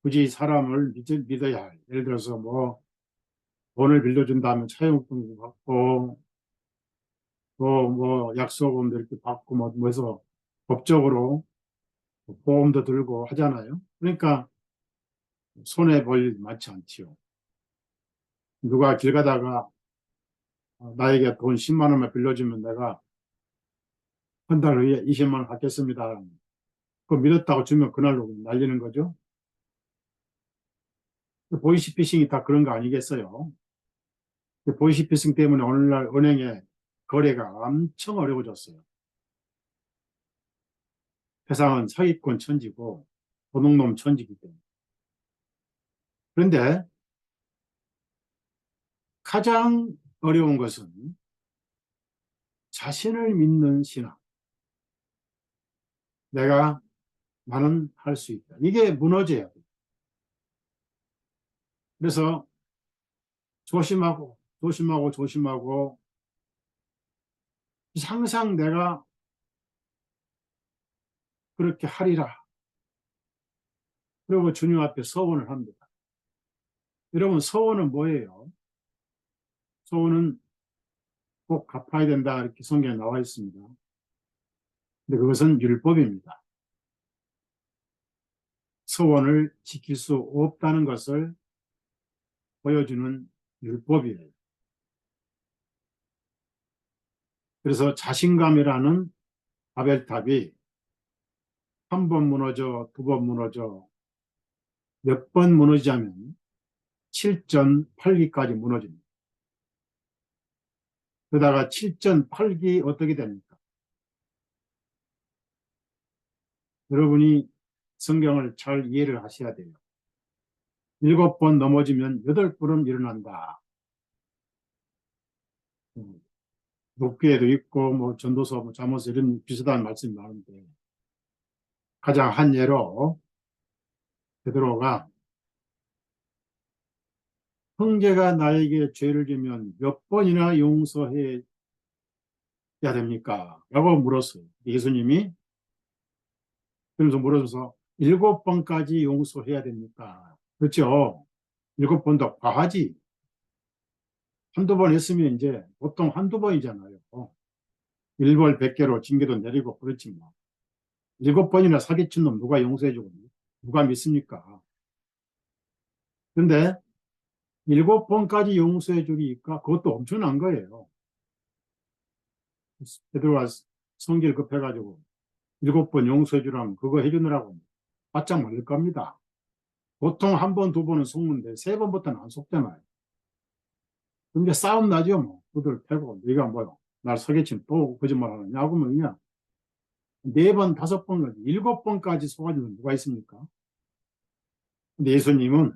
Speaker 1: 굳이 사람을 믿어야 할. 예를 들어서 뭐 돈을 빌려준다면 차용증도 받고 또 뭐 약속금도 이렇게 받고 뭐 해서 법적으로 보험도 들고 하잖아요. 그러니까 손해 볼 일 많지 않지요. 누가 길 가다가 나에게 돈 10만 원만 빌려주면 내가 한 달 후에 20만 원 갚겠습니다. 그 믿었다고 주면 그날로 날리는 거죠. 보이스피싱이 다 그런 거 아니겠어요? 보이스피싱 때문에 오늘날 은행에 거래가 엄청 어려워졌어요. 세상은 사기꾼 천지고 도둑놈 천지기 때문에. 그런데 가장 어려운 것은 자신을 믿는 신앙. 나는 할 수 있다. 이게 무너져야 돼요. 그래서 조심하고 조심하고 조심하고 항상 내가 그렇게 하리라. 그리고 주님 앞에 서원을 합니다. 여러분, 서원은 뭐예요? 서원은 꼭 갚아야 된다. 이렇게 성경에 나와 있습니다. 근데 그것은 율법입니다. 서원을 지킬 수 없다는 것을 보여주는 율법이에요. 그래서 자신감이라는 바벨탑이 한 번 무너져, 두 번 무너져, 몇 번 무너지자면 7전 8기까지 무너집니다. 그러다가 7전 8기 어떻게 됩니까? 여러분이 성경을 잘 이해를 하셔야 돼요. 7번 넘어지면 8번은 일어난다. 욥기에도 있고 뭐 전도서, 뭐 잠언서 이런 비슷한 말씀이 많은데 가장 한 예로 베드로가 형제가 나에게 죄를 지면 몇 번이나 용서해야 됩니까? 라고 물었어요. 예수님이 그러면서 물어줘서 7번까지 용서해야 됩니까? 그렇죠? 7번도 과하지. 한두 번 했으면 이제 보통 한두 번이잖아요. 일벌 100개로 징계도 내리고 그렇지 뭐. 7번이나 사기친 놈 누가 용서해주고 누가 믿습니까? 근데 7번까지 용서해 주니까 그것도 엄청난 거예요. 베드로가 성질 급해가지고 7번 용서해 주라면 그거 해주느라고 바짝 말릴 겁니다. 보통 한 번, 두 번은 속는데 3번부터는 안 속잖아요. 근데 싸움 나죠, 뭐. 그들 패고, 네가 뭐야, 날 사기치면 또 거짓말 하느냐고, 뭐, 그냥. 4번, 5번, 7번까지 속아주는 누가 있습니까? 근데 예수님은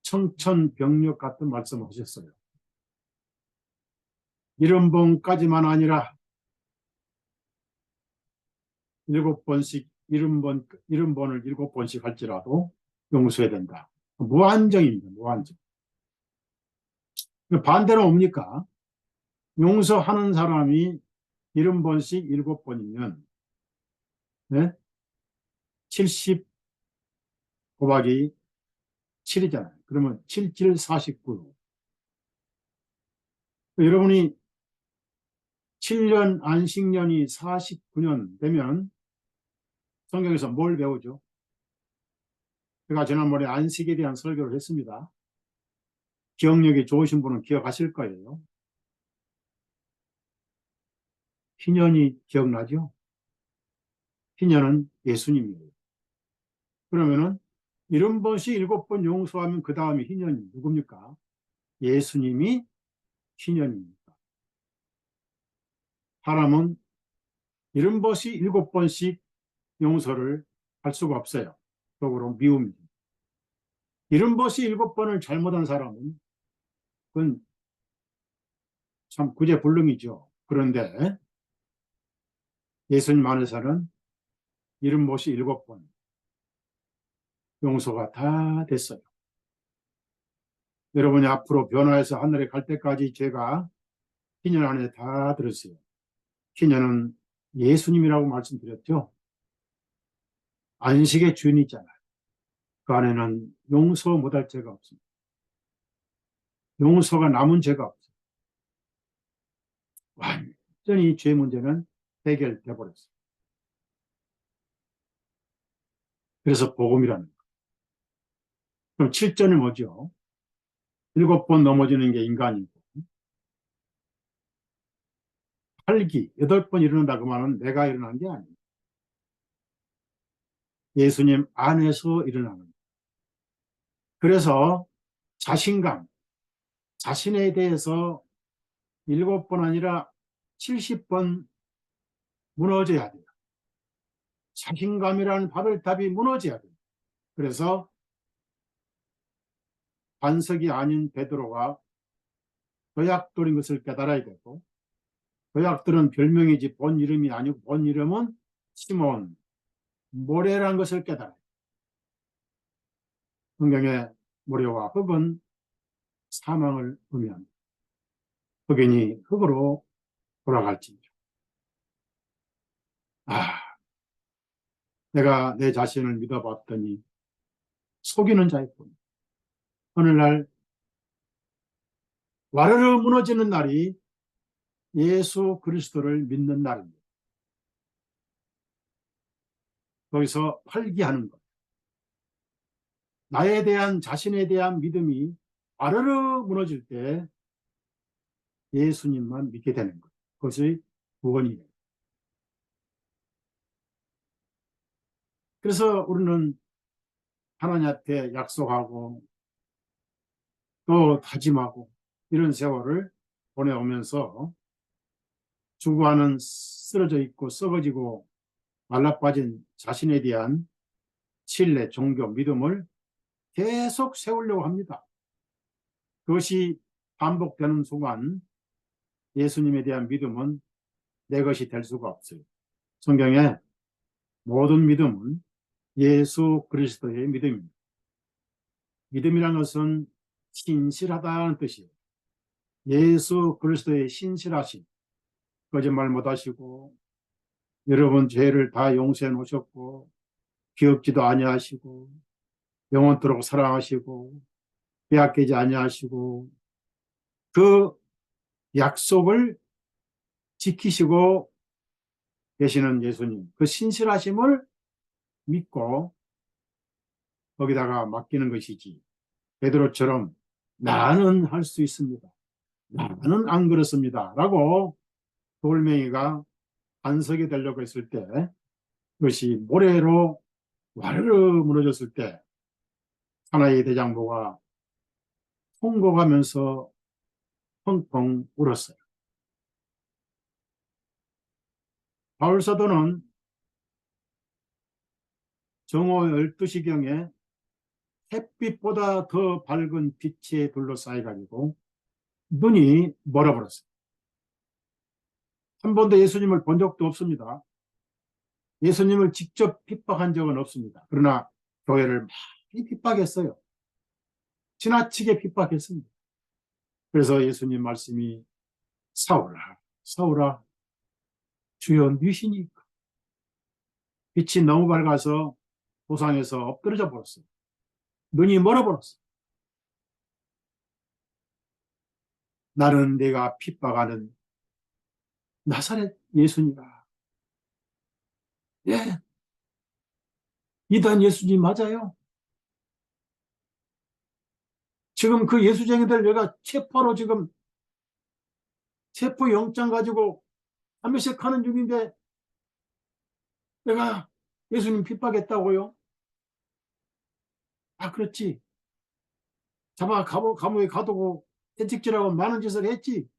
Speaker 1: 청천벽력 같은 말씀하셨어요. 70번까지만 아니라 7번씩, 70번을 7번씩 할지라도 용서해야 된다. 무한정입니다, 무한정. 반대로 뭡니까? 용서하는 사람이 70번씩 7번이면, 네? 70 곱하기 7이잖아요. 그러면 7, 7, 49. 여러분이 7년 안식년이 49년 되면 성경에서 뭘 배우죠? 제가 지난번에 안식에 대한 설교를 했습니다. 기억력이 좋으신 분은 기억하실 거예요. 희년이 기억나죠? 희년은 예수님이에요. 그러면은 70번씩 7번 용서하면 그 다음에 희년이 누굽니까? 예수님이 희년입니다. 사람은 70번씩 7번씩 용서를 할 수가 없어요. 속으로 미움이죠. 70번씩 7번을 잘못한 사람은 그건 참 구제불능이죠. 그런데 예수님 안에서는 이름 못이 7번 용서가 다 됐어요. 여러분이 앞으로 변화해서 하늘에 갈 때까지 죄가 희년 안에 다 들었어요. 희년은 예수님이라고 말씀드렸죠. 안식의 주인이잖아요. 그 안에는 용서 못할 죄가 없습니다. 용서가 남은 죄가 없어요. 완전히 죄 문제는 해결돼 버렸어요. 그래서 복음이라는 거예요. 그럼 7절은 뭐죠? 7번 넘어지는 게 인간이고, 8기, 8번 일어난다 그 말은 내가 일어난 게 아니에요. 예수님 안에서 일어나는 거예요. 그래서 자신감, 자신에 대해서 7번 아니라 70번 무너져야 돼요. 자신감이라는 바벨탑이 무너져야 돼요. 그래서 반석이 아닌 베드로가 거약돌인 것을 깨달아야 되고, 거약돌은 별명이지 본 이름이 아니고 본 이름은 시몬, 모래라는 것을 깨달아요. 성경의 모래와 흙은 사망을 의미합니다. 흑인이 흙으로 돌아갈지니라. 내가 내 자신을 믿어봤더니 속이는 자였군. 어느 날 와르르 무너지는 날이 예수 그리스도를 믿는 날입니다. 거기서 활기하는 것. 나에 대한 자신에 대한 믿음이 와르르 무너질 때 예수님만 믿게 되는 것. 그것이 구원이에요. 그래서 우리는 하나님한테 약속하고 또 다짐하고 이런 세월을 보내오면서 주구하는 쓰러져 있고 썩어지고 말라빠진 자신에 대한 신뢰, 종교, 믿음을 계속 세우려고 합니다. 그것이 반복되는 순간 예수님에 대한 믿음은 내 것이 될 수가 없어요. 성경에 모든 믿음은 예수 그리스도의 믿음입니다. 믿음이라는 것은 신실하다는 뜻이에요. 예수 그리스도의 신실하심, 거짓말 못하시고 여러분 죄를 다 용서해 놓으셨고 기억지도 아니하시고 영원토록 사랑하시고 빼앗기지 아니하시고 그 약속을 지키시고 계시는 예수님, 그 신실하심을 믿고 거기다가 맡기는 것이지. 베드로처럼 나는 할 수 있습니다. 나는 안 그렇습니다. 라고 돌멩이가 반석이 되려고 했을 때 그것이 모래로 와르르 무너졌을 때 하나의 대장부가 통곡하면서 펑펑 울었어요. 바울 사도는 정오 12시경에 햇빛보다 더 밝은 빛에 둘러싸여가지고 눈이 멀어버렸어요. 한 번도 예수님을 본 적도 없습니다. 예수님을 직접 핍박한 적은 없습니다. 그러나 교회를 많이 핍박했어요. 지나치게 핍박했습니다. 그래서 예수님 말씀이 사울아, 사울아, 주여 누시니까 빛이 너무 밝아서 도상에서 엎드러져 버렸어요. 눈이 멀어버렸어요. 나는 내가 핍박하는 나사렛 예수니라. 예, 이단 예수님 맞아요. 지금 그 예수쟁이들 내가 체포로 지금 체포 영장 가지고 한 명씩 하는 중인데 내가 예수님 핍박했다고요? 아, 그렇지. 잡아 감옥에 가두고 채찍질하고 많은 짓을 했지.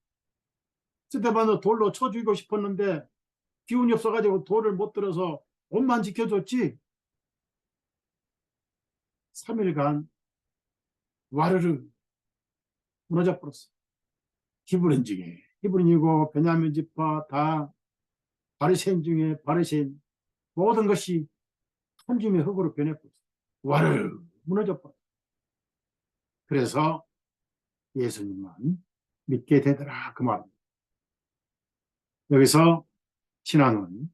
Speaker 1: 스테반도 돌로 쳐 죽이고 싶었는데 기운이 없어가지고 돌을 못 들어서 옷만 지켜줬지. 3일간 와르르 무너져 버렸어. 히브리인이고 베냐민 지파 다 바리새인 중에 바리새인, 모든 것이 천짐의 흙으로 변했고 와르르 무너져 버려. 그래서 예수님만 믿게 되더라 그 말입니다. 여기서 신앙은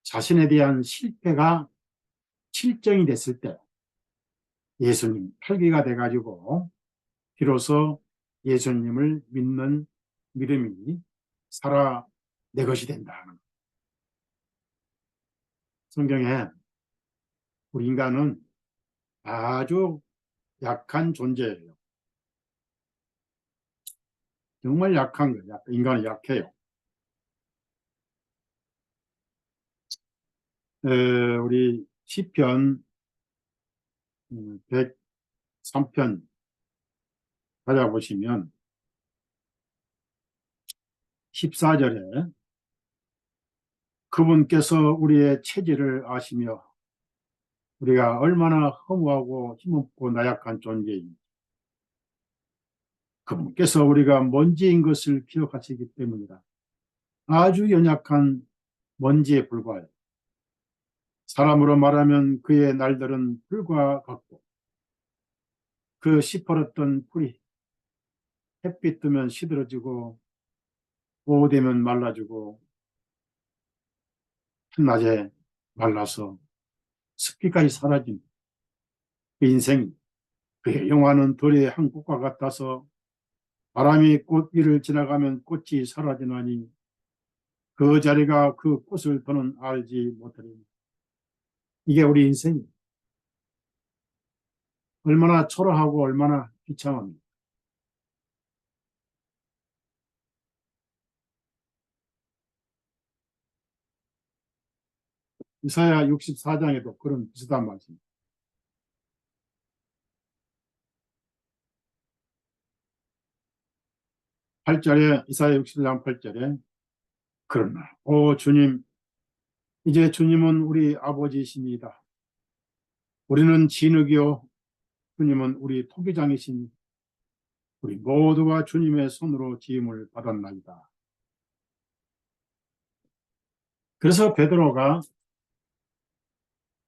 Speaker 1: 자신에 대한 실패가 실정이 됐을 때 예수님 팔기가 돼가지고 비로소 예수님을 믿는 믿음이 살아 내 것이 된다는. 성경에 우리 인간은 아주 약한 존재예요. 정말 약한 거예요. 인간은 약해요. 우리 시편 103편 찾아보시면 14절에 그분께서 우리의 체질을 아시며 우리가 얼마나 허무하고 힘없고 나약한 존재인지 그분께서 우리가 먼지인 것을 기억하시기 때문이다. 아주 연약한 먼지에 불과해요. 사람으로 말하면 그의 날들은 불과 같고 그 시퍼렇던 풀이 햇빛 뜨면 시들어지고 오후 되면 말라지고 한낮에 말라서 습기까지 사라진 그 인생, 그의 영화는 들의 한 꽃과 같아서 바람이 꽃 위를 지나가면 꽃이 사라지나니 그 자리가 그 꽃을 더는 알지 못하리니. 이게 우리 인생이 얼마나 초라하고 얼마나 비참합니까? 이사야 64장에도 그런 비슷한 말씀. 8절에 이사야 64장 8절에 그러나 오 주님 이제 주님은 우리 아버지이십니다. 우리는 진흙이요 주님은 우리 토기장이시니 우리 모두가 주님의 손으로 지음을 받았나이다. 그래서 베드로가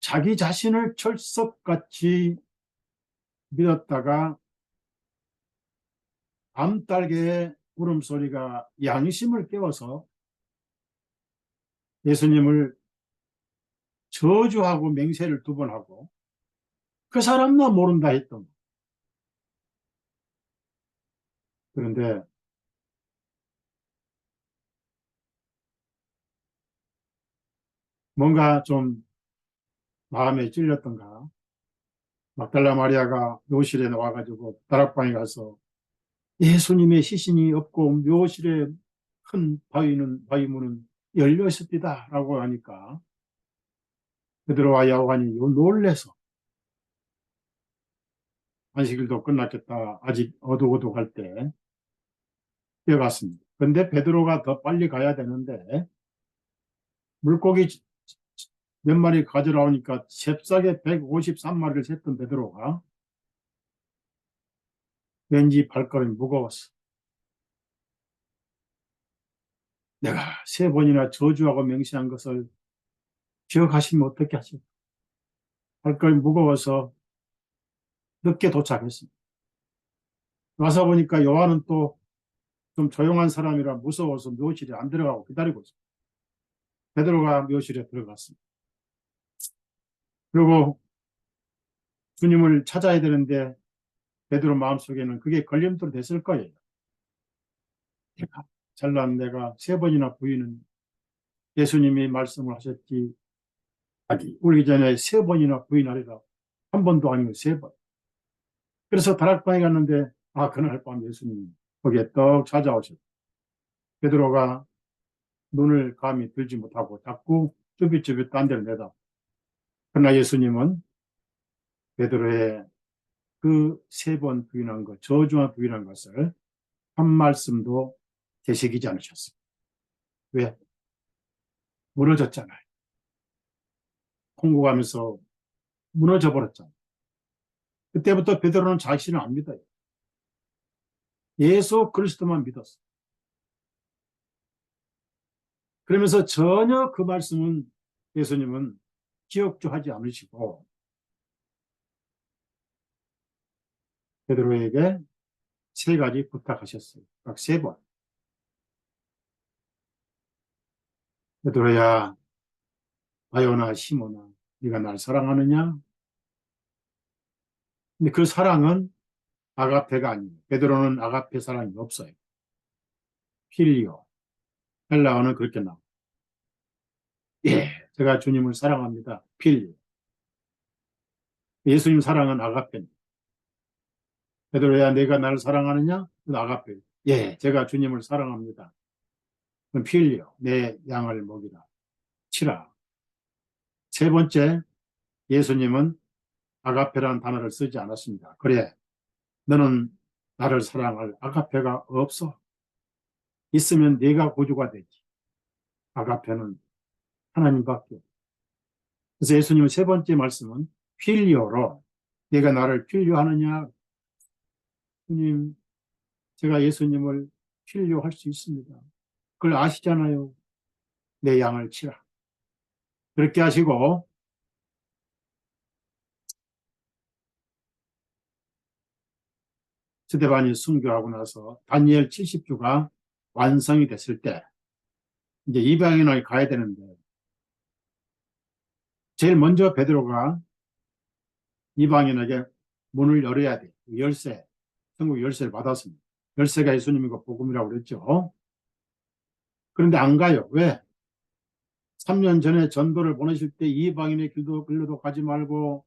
Speaker 1: 자기 자신을 철석같이 믿었다가 암딸개의 울음소리가 양심을 깨워서 예수님을 저주하고 맹세를 2번 하고 그 사람 나 모른다 했던. 그런데 뭔가 좀 마음에 찔렸던가 막달라 마리아가 묘실에 나와가지고 다락방에 가서 예수님의 시신이 없고 묘실에 큰 바위문은 열려 있었다 라고 하니까 베드로와 요한이 놀래서 안식일도 끝났겠다 아직 어둑어둑할 때 뛰어갔습니다. 그런데 베드로가 더 빨리 가야 되는데 물고기 몇 마리 가져나오니까 잽싸게 153마리를 셌던 베드로가 왠지 발걸음이 무거웠어. 내가 3번이나 저주하고 맹세한 것을 기억하시면 어떻게 하실까? 발걸음이 무거워서 늦게 도착했습니다. 와서 보니까 요한은 또 좀 조용한 사람이라 무서워서 묘실에 안 들어가고 기다리고 있어요. 베드로가 묘실에 들어갔습니다. 그리고 주님을 찾아야 되는데 베드로 마음속에는 그게 걸림돌이 됐을 거예요. 잘난 내가 3번이나 부인은 예수님이 말씀을 하셨지 울기 전에 3번이나 부인하리라. 한 번도 아니고 3번. 그래서 다락방에 갔는데 그날 밤 예수님이 거기에 떡 찾아오셨다. 베드로가 눈을 감히 들지 못하고 자꾸 쭈삣쭈삣 딴 데를 내다. 그러나 예수님은 베드로의 그 3번 부인한 것, 저주한 부인한 것을 한 말씀도 되새기지 않으셨어요. 왜? 무너졌잖아요. 통곡하면서 무너져 버렸잖아요. 그때부터 베드로는 자신을 안 믿어요. 예수 그리스도만 믿었어요. 그러면서 전혀 그 말씀은 예수님은 기억도 하지 않으시고 베드로에게 세 가지 부탁하셨어요. 각 세 번. 베드로야, 바요나 시모나, 네가 날 사랑하느냐? 근데 그 사랑은 아가페가 아니에요. 베드로는 아가페 사랑이 없어요. 필리오. 헬라어는 그렇게 나와요. 예, 제가 주님을 사랑합니다. 필리오. 예수님 사랑은 아가페입니다. 베드로야, 내가 나를 사랑하느냐? 아가페. 예, 제가 주님을 사랑합니다. 그럼 필리오. 내 양을 먹이라. 치라. 세 번째, 예수님은 아가페라는 단어를 쓰지 않았습니다. 그래, 너는 나를 사랑할 아가페가 없어. 있으면 네가 구주가 되지. 아가페는 하나님밖에 없어. 그래서 예수님의 세 번째 말씀은 필리오로 네가 나를 필요하느냐? 주님, 제가 예수님을 필요할 수 있습니다. 그걸 아시잖아요. 내 양을 치라. 그렇게 하시고 스데반이 순교하고 나서 다니엘 70주가 완성이 됐을 때 이제 이방인을 가야 되는데 제일 먼저 베드로가 이방인에게 문을 열어야 돼. 열쇠. 천국 열쇠를 받았습니다. 열쇠가 예수님이고 복음이라고 그랬죠. 그런데 안 가요. 왜? 3년 전에 전도를 보내실 때 이방인의 길로도 가지 말고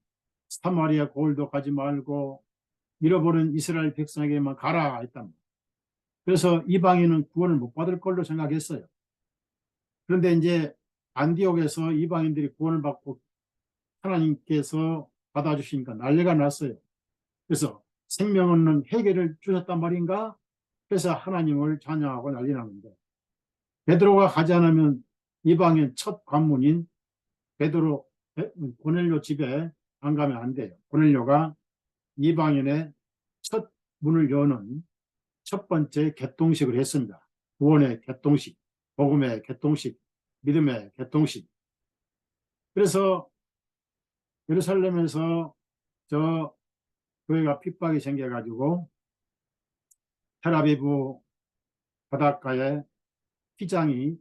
Speaker 1: 사마리아 고을도 가지 말고 잃어버린 이스라엘 백성에게만 가라 했답니다. 그래서 이방인은 구원을 못 받을 걸로 생각했어요. 그런데 이제 안디옥에서 이방인들이 구원을 받고 하나님께서 받아주시니까 난리가 났어요. 그래서 생명 없는 회개를 주셨단 말인가? 그래서 하나님을 찬양하고 난리 나는데 베드로가 가지 않으면 이방인 첫 관문인 베드로 고넬료 집에 안 가면 안 돼요. 고넬료가 이방인의 첫 문을 여는 첫 번째 개통식을 했습니다. 구원의 개통식, 복음의 개통식, 믿음의 개통식. 그래서 예루살렘에서 저 교회가 핍박이 생겨가지고 텔아비브 바닷가에 피장이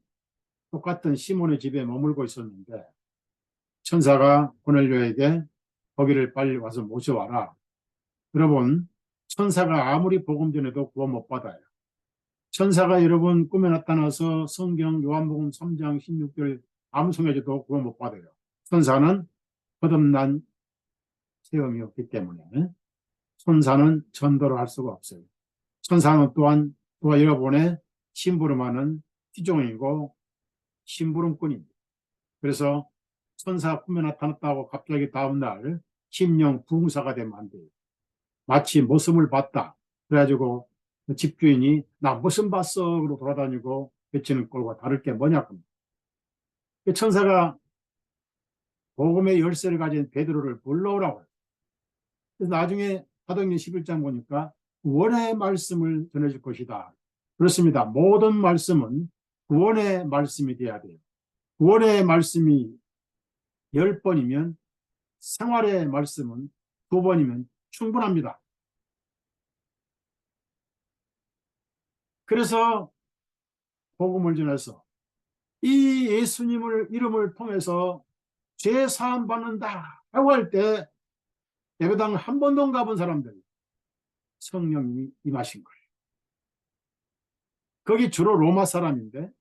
Speaker 1: 똑같은 시몬의 집에 머물고 있었는데 천사가 고넬료에게 거기를 빨리 와서 모셔와라. 여러분, 천사가 아무리 복음 전해도 구원 못 받아요. 천사가 여러분 꿈에 나타나서 성경 요한복음 3장 16절 암송해줘도 구원 못 받아요. 천사는 거듭난 체험이었기 때문에 천사는 전도를 할 수가 없어요. 천사는 또한 여러분의 심부름하는 피종이고 심부름꾼입니다. 그래서 천사 꿈에 나타났다고 갑자기 다음날 심령 부흥사가 되면 안 돼요. 마치 모습을 봤다. 그래가지고 집주인이 나 무슨 봤어? 그러고 돌아다니고 외치는 꼴과 다를 게 뭐냐고. 천사가 복음의 열쇠를 가진 베드로를 불러오라고. 그래서 나중에 사도행전 11장 보니까 구원의 말씀을 전해줄 것이다. 그렇습니다. 모든 말씀은 구원의 말씀이 돼야 돼요. 구원의 말씀이 10번이면 생활의 말씀은 2번이면 충분합니다. 그래서 복음을 전해서 이 예수님을 이름을 통해서 죄 사함 받는다 하고 할 때 예배당 한 번도 안 가본 사람들 성령이 임하신 거예요. 거기 주로 로마 사람인데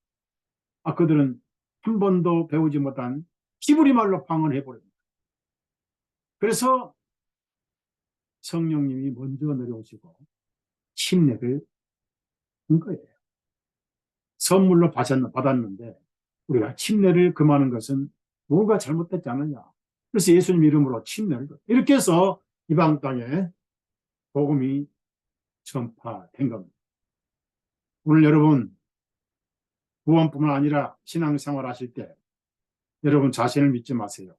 Speaker 1: 그들은 한 번도 배우지 못한 히브리 말로 방언해 버립니다. 그래서 성령님이 먼저 내려오시고 침례를 준 거예요. 선물로 받았는데 우리가 침례를 금하는 것은 뭐가 잘못됐지 않느냐. 그래서 예수님 이름으로 침례를 이렇게 해서 이방 땅에 복음이 전파된 겁니다. 오늘 여러분 구원뿐만 아니라 신앙생활 하실 때 여러분 자신을 믿지 마세요.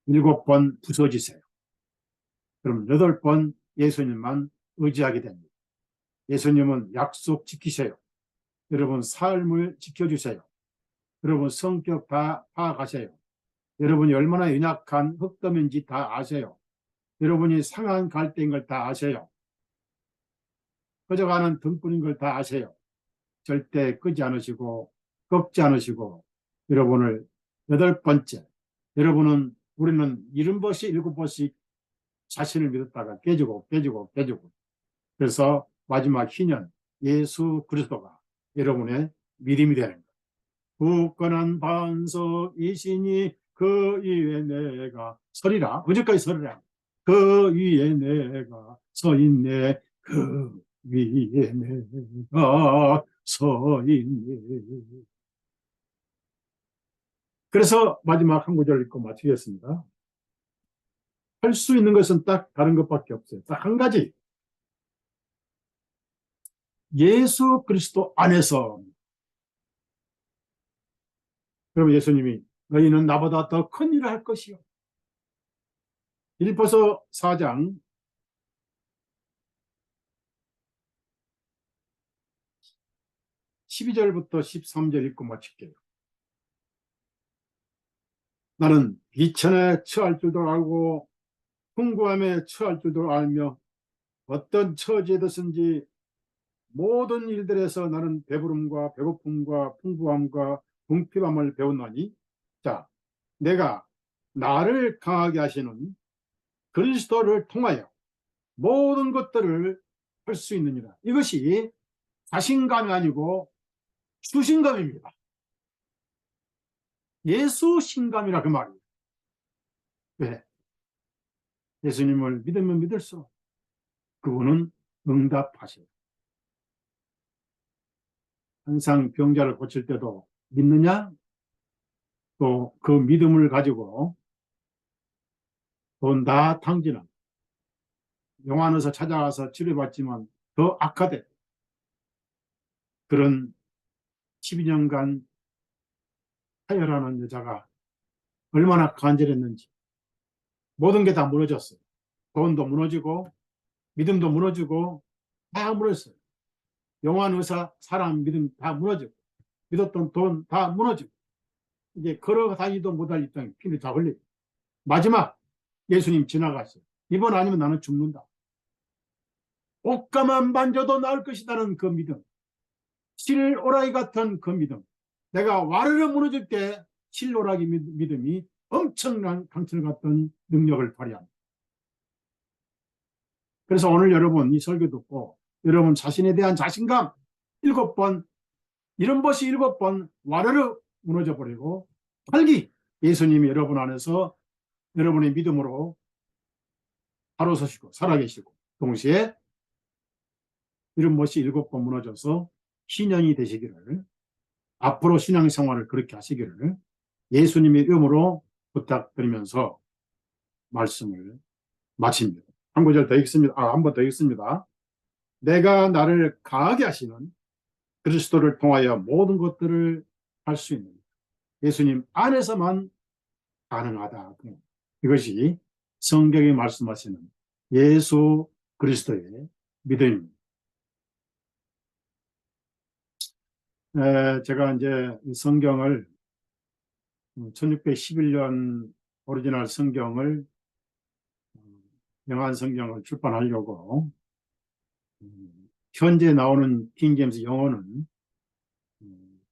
Speaker 1: 7번 부서지세요. 그럼 8번 예수님만 의지하게 됩니다. 예수님은 약속 지키세요. 여러분 삶을 지켜주세요. 여러분 성격 다 파악하세요. 여러분이 얼마나 연약한 흙더미인지 다 아세요. 여러분이 상한 갈대인 걸 다 아세요. 꺼져가는 등불인 걸 다 아세요. 절대 끄지 않으시고 꺾지 않으시고 여러분을 여덟 번째, 여러분은 우리는 70번씩 7번씩 자신을 믿었다가 깨지고 그래서 마지막 희년 예수 그리스도가 여러분의 믿음이 되는 거예요. 굳건한 반석이시니 그 위에 내가 서리라. 어제까지 서리라. 그 위에 내가 서 있네. 그 위에 내가 서 있네. 그래서 마지막 한 구절 읽고 마치겠습니다. 할 수 있는 것은 딱 다른 것밖에 없어요. 딱 한 가지. 예수 그리스도 안에서. 그럼 예수님이 너희는 나보다 더 큰 일을 할 것이요. 빌립보서 4장 12절부터 13절 읽고 마칠게요. 나는 비천에 처할 줄도 알고 풍부함에 처할 줄도 알며 어떤 처지에 든지 모든 일들에서 나는 배부름과 배고픔과 풍부함과 궁핍함을 배웠나니 자, 내가 나를 강하게 하시는 그리스도를 통하여 모든 것들을 할 수 있느니라. 이것이 자신감이 아니고 수신감입니다. 예수 신감이라 그 말이에요. 왜? 예수님을 믿으면 믿을수록 그분은 응답하셔요. 항상 병자를 고칠 때도 믿느냐? 또 그 믿음을 가지고 또 나 탕진은 영안에서 찾아가서 치료받지만 더 악화돼. 그런 12년간 하여라는 여자가 얼마나 간절했는지 모든 게 다 무너졌어요. 돈도 무너지고 믿음도 무너지고 다 무너졌어요. 영안 의사, 사람 믿음 다 무너지고 믿었던 돈 다 무너지고 이제 걸어다니도 못할 입장에 피를 다 흘리고 마지막 예수님 지나갔어요. 이번 아니면 나는 죽는다. 옷가만 만져도 나을 것이라는 그 믿음, 실오라기 같은 그 믿음, 내가 와르르 무너질 때 실오라기 믿음이 엄청난 강철 같은 능력을 발휘합니다. 그래서 오늘 여러분 이 설교 듣고 여러분 자신에 대한 자신감 7번, 70번씩 7번 와르르 무너져 버리고 활기 예수님이 여러분 안에서 여러분의 믿음으로 바로 서시고 살아계시고 동시에 70번씩 7번 무너져서 신령이 되시기를 앞으로 신앙생활을 그렇게 하시기를 예수님의 이름으로 부탁드리면서 말씀을 마칩니다. 한 구절 더 읽습니다. 한 번 더 읽습니다. 내가 나를 강하게 하시는 그리스도를 통하여 모든 것들을 할 수 있는 예수님 안에서만 가능하다. 이것이 성경이 말씀하시는 예수 그리스도의 믿음입니다. 제가 이제 성경을 1611년 오리지널 성경을 영한 성경을 출판하려고 현재 나오는 킹제임스 영어는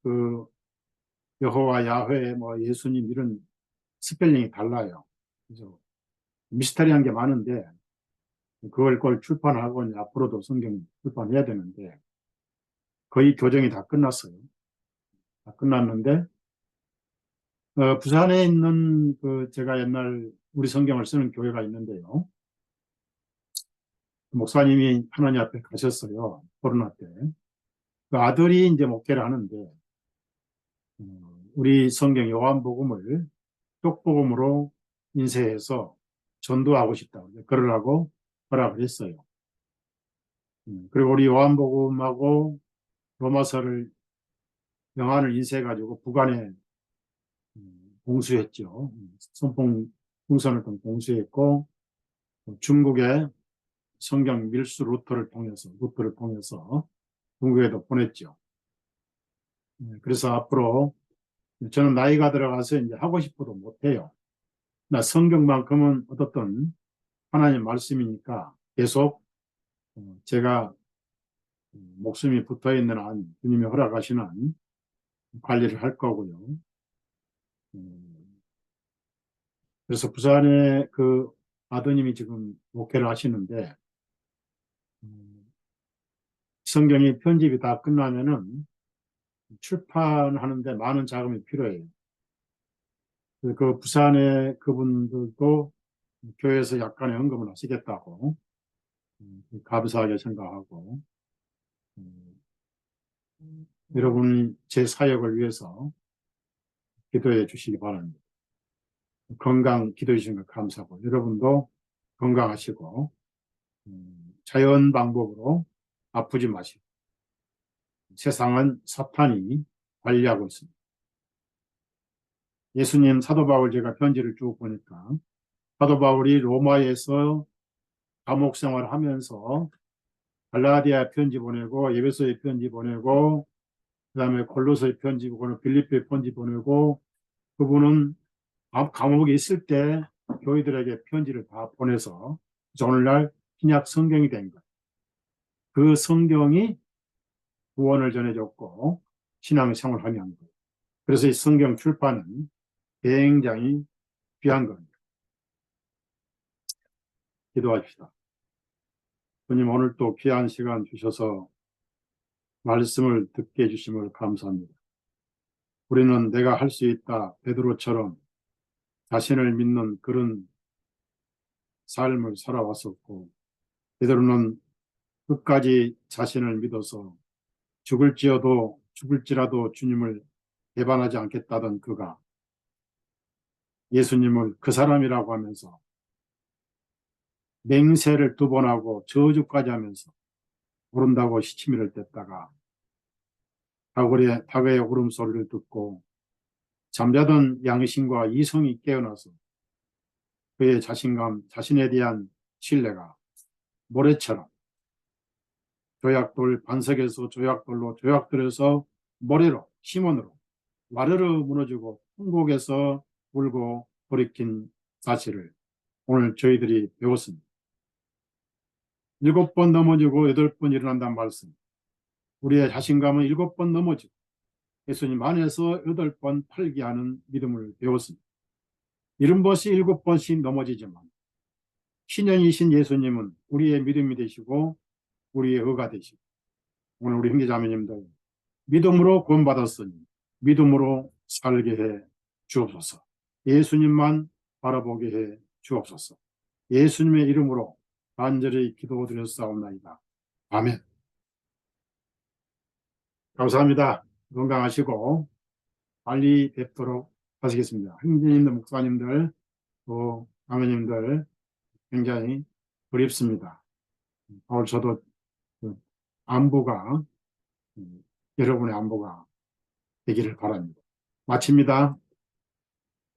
Speaker 1: 그 여호와 야훼 뭐 예수님 이런 스펠링이 달라요. 그래서 미스터리한 게 많은데 그걸 출판하고 이제 앞으로도 성경 출판해야 되는데 거의 교정이 다 끝났어요. 다 끝났는데 부산에 있는 그 제가 옛날 우리 성경을 쓰는 교회가 있는데요. 목사님이 하나님 앞에 가셨어요. 코로나 때. 그 아들이 이제 목회를 하는데 우리 성경 요한복음을 쪽복음으로 인쇄해서 전도하고 싶다고 그러라고 허락을 했어요. 그리고 우리 요한복음하고 로마서를 영안을 인쇄해가지고 북한에 공수했죠. 선봉 풍선을 공수했고 중국에 성경 밀수 루트를 통해서 중국에도 보냈죠. 그래서 앞으로 저는 나이가 들어가서 이제 하고 싶어도 못해요. 나 성경만큼은 어떻든 하나님 말씀이니까 계속 제가 목숨이 붙어 있는 한 주님이 허락하시는 한 관리를 할 거고요. 음, 그래서 부산에 그 아드님이 지금 목회를 하시는데 음, 성경이 편집이 다 끝나면은 출판하는데 많은 자금이 필요해요. 그 부산에 그분들도 교회에서 약간의 헌금을 하시겠다고 감사하게 생각하고 음, 여러분이 제 사역을 위해서 기도해 주시기 바랍니다. 건강 기도해 주신 것 감사하고 여러분도 건강하시고 자연 방법으로 아프지 마시고 세상은 사탄이 관리하고 있습니다. 예수님 사도 바울 제가 편지를 쭉 보니까 사도 바울이 로마에서 감옥 생활을 하면서 갈라디아 편지 보내고 에베소에 편지 보내고 그다음에 골로새 편지 보내고 빌립보에 편지 보내고 그분은 감옥에 있을 때 교회들에게 편지를 다 보내서 오늘날 신약 성경이 된 거예요. 그 성경이 구원을 전해줬고 신앙생활을 하면 거예요. 그래서 이 성경 출판은 굉장히 귀한 겁니다. 기도합시다. 주님 오늘 또 귀한 시간 주셔서 말씀을 듣게 해주심을 감사합니다. 우리는 내가 할 수 있다 베드로처럼 자신을 믿는 그런 삶을 살아왔었고 베드로는 끝까지 자신을 믿어서 죽을지라도 주님을 배반하지 않겠다던 그가 예수님을 그 사람이라고 하면서 맹세를 2번 하고 저주까지 하면서 모른다고 시치미를 댔다가 다그의 울음소리를 듣고 잠자던 양심과 이성이 깨어나서 그의 자신감, 자신에 대한 신뢰가 모래처럼 조약돌 반석에서 조약돌에서 모래로 시몬으로 와르르 무너지고 풍곡에서 울고 돌이킨 사실을 오늘 저희들이 배웠습니다. 7번 넘어지고 8번 일어난다는 말씀. 우리의 자신감은 7번 넘어지고 예수님 안에서 8번 팔기하는 믿음을 배웠습니다. 70번씩 7번씩 넘어지지만 신령이신 예수님은 우리의 믿음이 되시고 우리의 의가 되시고 오늘 우리 형제자매님들 믿음으로 구원받았으니 믿음으로 살게 해 주옵소서. 예수님만 바라보게 해 주옵소서. 예수님의 이름으로 간절히 기도드렸사옵나이다. 아멘. 감사합니다. 건강하시고 빨리 뵙도록 하시겠습니다. 형제님들, 목사님들, 또 아멘님들 굉장히 그립습니다. 오늘 저도 그 안부가 여러분의 안부가 되기를 바랍니다. 마칩니다.